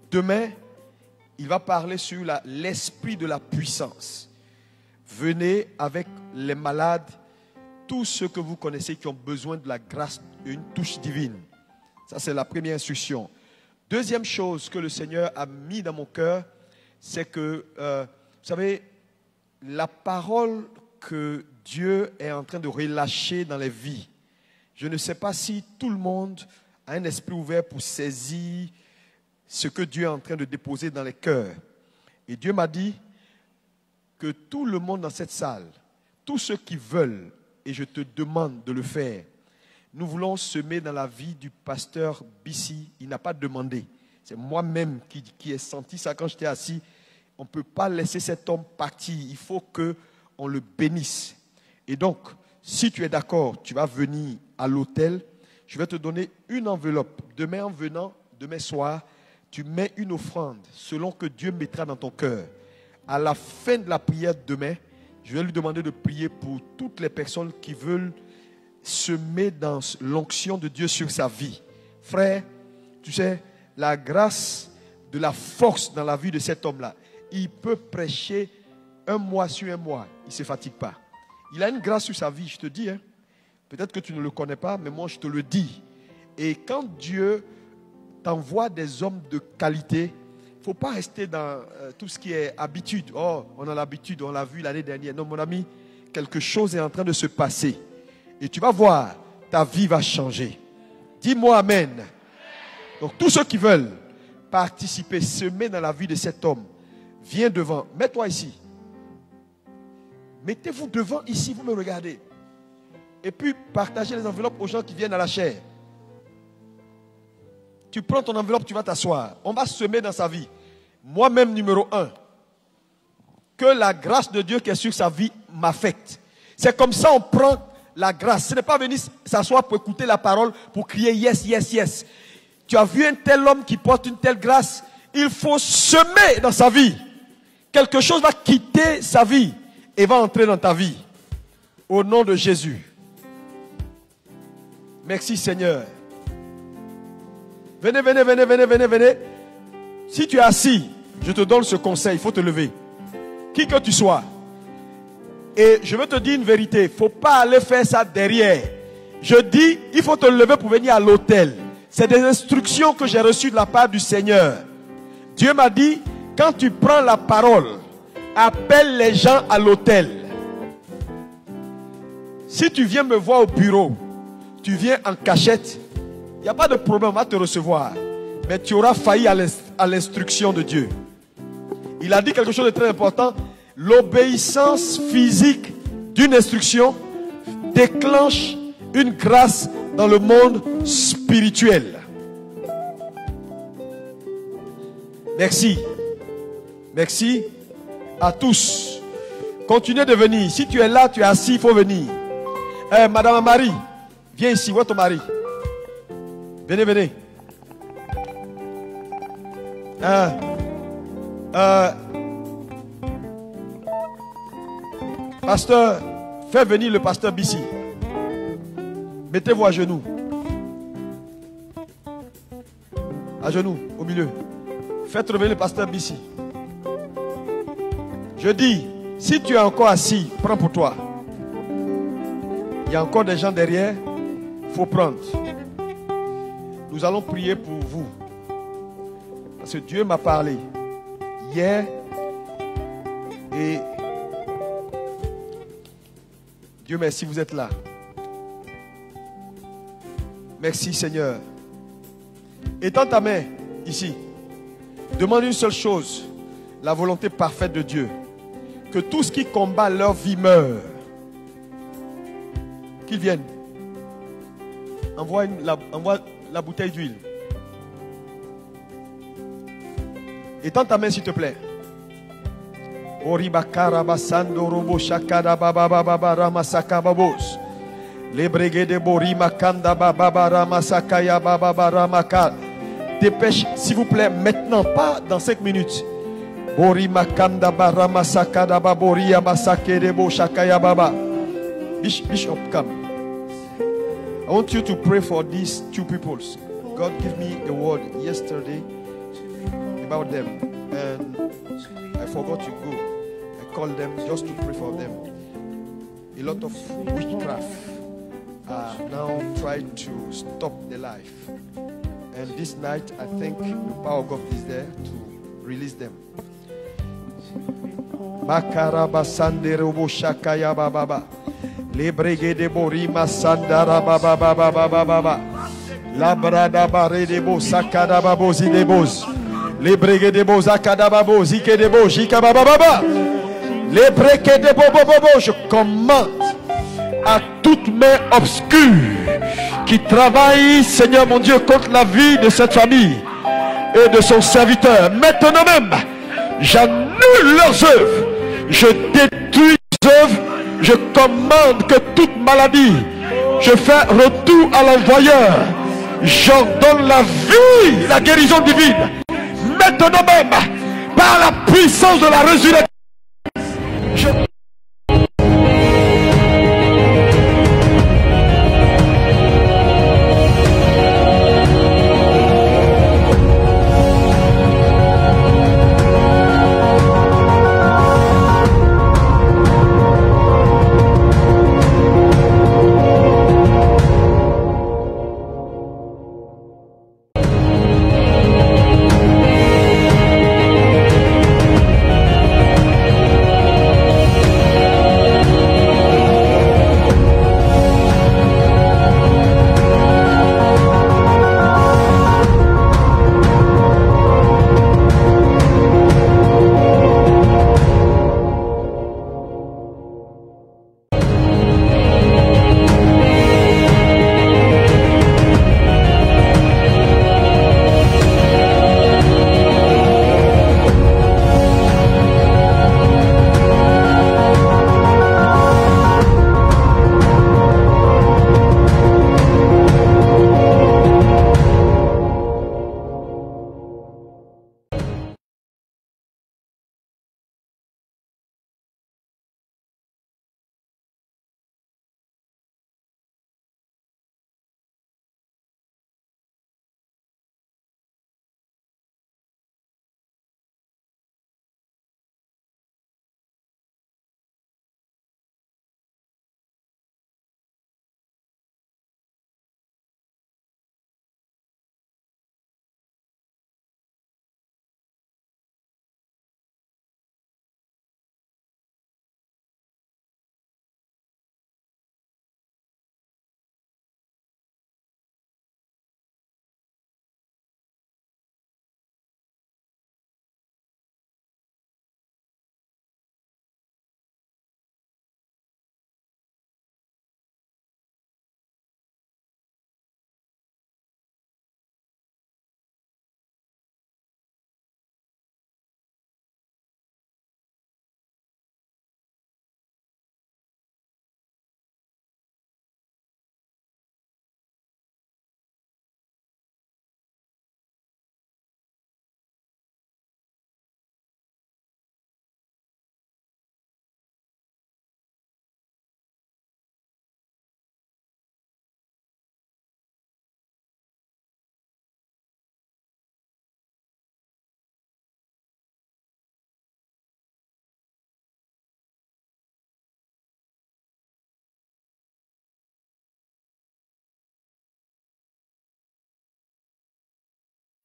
Demain, il va parler sur l'esprit de la puissance. Venez avec les malades, tous ceux que vous connaissez qui ont besoin de la grâce, une touche divine. Ça, c'est la première instruction. Deuxième chose que le Seigneur a mis dans mon cœur, c'est que, vous savez, la parole que Dieu est en train de relâcher dans les vies, je ne sais pas si tout le monde a un esprit ouvert pour saisir ce que Dieu est en train de déposer dans les cœurs. Et Dieu m'a dit que tout le monde dans cette salle, tous ceux qui veulent, et je te demande de le faire, nous voulons semer dans la vie du pasteur Bissi. Il n'a pas demandé. C'est moi-même qui ai senti ça quand j'étais assis. On ne peut pas laisser cet homme partir. Il faut qu'on le bénisse. Et donc, si tu es d'accord, tu vas venir à l'hôtel. Je vais te donner une enveloppe. Demain en venant, demain soir, tu mets une offrande selon que Dieu mettra dans ton cœur. À la fin de la prière demain, je vais lui demander de prier pour toutes les personnes qui veulent semer dans l'onction de Dieu sur sa vie. Frère, tu sais, la grâce de la force dans la vie de cet homme-là, il peut prêcher un mois sur un mois, il ne se fatigue pas. Il a une grâce sur sa vie, je te dis. Hein. Peut-être que tu ne le connais pas, mais moi je te le dis. Et quand Dieu t'envoie des hommes de qualité, il ne faut pas rester dans tout ce qui est habitude. Oh, on a l'habitude, on l'a vu l'année dernière. Non, mon ami, quelque chose est en train de se passer. Et tu vas voir, ta vie va changer. Dis-moi amen. Donc tous ceux qui veulent participer, semer dans la vie de cet homme, viens devant. Mets-toi ici. Mettez-vous devant ici, vous me regardez. Et puis partagez les enveloppes aux gens qui viennent à la chaire. tu prends ton enveloppe, tu vas t'asseoir. On va semer dans sa vie. Moi-même, numéro 1. Que la grâce de Dieu qui est sur sa vie m'affecte. C'est comme ça on prend la grâce. Ce n'est pas venir s'asseoir pour écouter la parole, pour crier yes, yes, yes. Tu as vu un tel homme qui porte une telle grâce. Il faut semer dans sa vie. Quelque chose va quitter sa vie et va entrer dans ta vie. Au nom de Jésus. Merci Seigneur. Venez, venez, venez, venez, venez, venez. Si tu es assis, je te donne ce conseil, il faut te lever. Qui que tu sois. Et je veux te dire une vérité, il ne faut pas aller faire ça derrière. Je dis, il faut te lever pour venir à l'autel. C'est des instructions que j'ai reçues de la part du Seigneur. Dieu m'a dit, quand tu prends la parole, appelle les gens à l'autel. Si tu viens me voir au bureau, tu viens en cachette, il n'y a pas de problème, on va te recevoir. Mais tu auras failli à l'instruction de Dieu. Il a dit quelque chose de très important. L'obéissance physique d'une instruction déclenche une grâce dans le monde spirituel. Merci. Merci à tous. Continuez de venir. Si tu es là, tu es assis, il faut venir. Madame Marie, viens ici. Où est ton mari? Venez, venez. Pasteur, fais venir le pasteur Bissi. Mettez-vous à genoux. À genoux, au milieu. Faites revenir le pasteur Bissi. Je dis, si tu es encore assis, prends pour toi. Il y a encore des gens derrière. Il faut prendre. Nous allons prier pour vous. Parce que Dieu m'a parlé hier. Et Dieu merci, vous êtes là. Merci Seigneur. Étends ta main ici. Demande une seule chose. La volonté parfaite de Dieu. Que tout ce qui combat leur vie meure. Qu'ils viennent. Envoie la bouteille d'huile. Étends ta main s'il te plaît. Oribakara basando robo shakada baba baba ramasaka babos. Lebrege de borima kanda baba ramasaka ya baba ramaka. Dépêche s'il vous plaît maintenant, pas dans 5 minutes. Borima kanda baramasaka da baboria masake de bo shakaya baba. Bishop, come. I want you to pray for these two people. God gave me a word yesterday about them, and I forgot to go. I called them just to pray for them. A lot of witchcraft are now trying to stop their life, and this night I think the power of God is there to release them. Makaraba sandere obo shakaya baba. Lebrege de borima sandara baba baba baba baba. Labrada bare de bo sakada babozi de boz. Lebrege de bo zakada babozi ke de bo jika baba baba. Lebrege de bo bobo. Je commande à toute main obscure qui travaille, Seigneur mon Dieu, contre la vie de cette famille et de son serviteur. Maintenant même, j'annule leurs œuvres. Je détruis leurs œuvres. Je commande que toute maladie, je fais retour à l'envoyeur. J'ordonne la vie, la guérison divine. Maintenant même, par la puissance de la résurrection,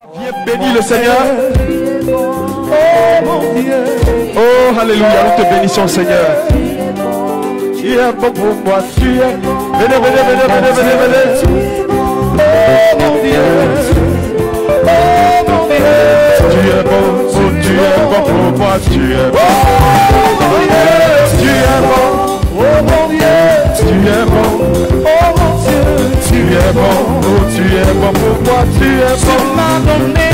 Viens bénir le Seigneur. Oh mon Dieu. Oh, alléluia, nous te bénissons, Seigneur. Tu es bon pour moi, tu es. Venez, venez, venez, venez, venez, venez. Oh mon Dieu. Oh mon Dieu. Tu es bon, oh, tu es bon pour moi, tu es bon. Oh mon Dieu. Tu es bon, Oh mon Dieu. tu es bon. Oh mon Dieu. Tu es bon, oh, tu es bon pour moi, tu es Tu bon. m'as donné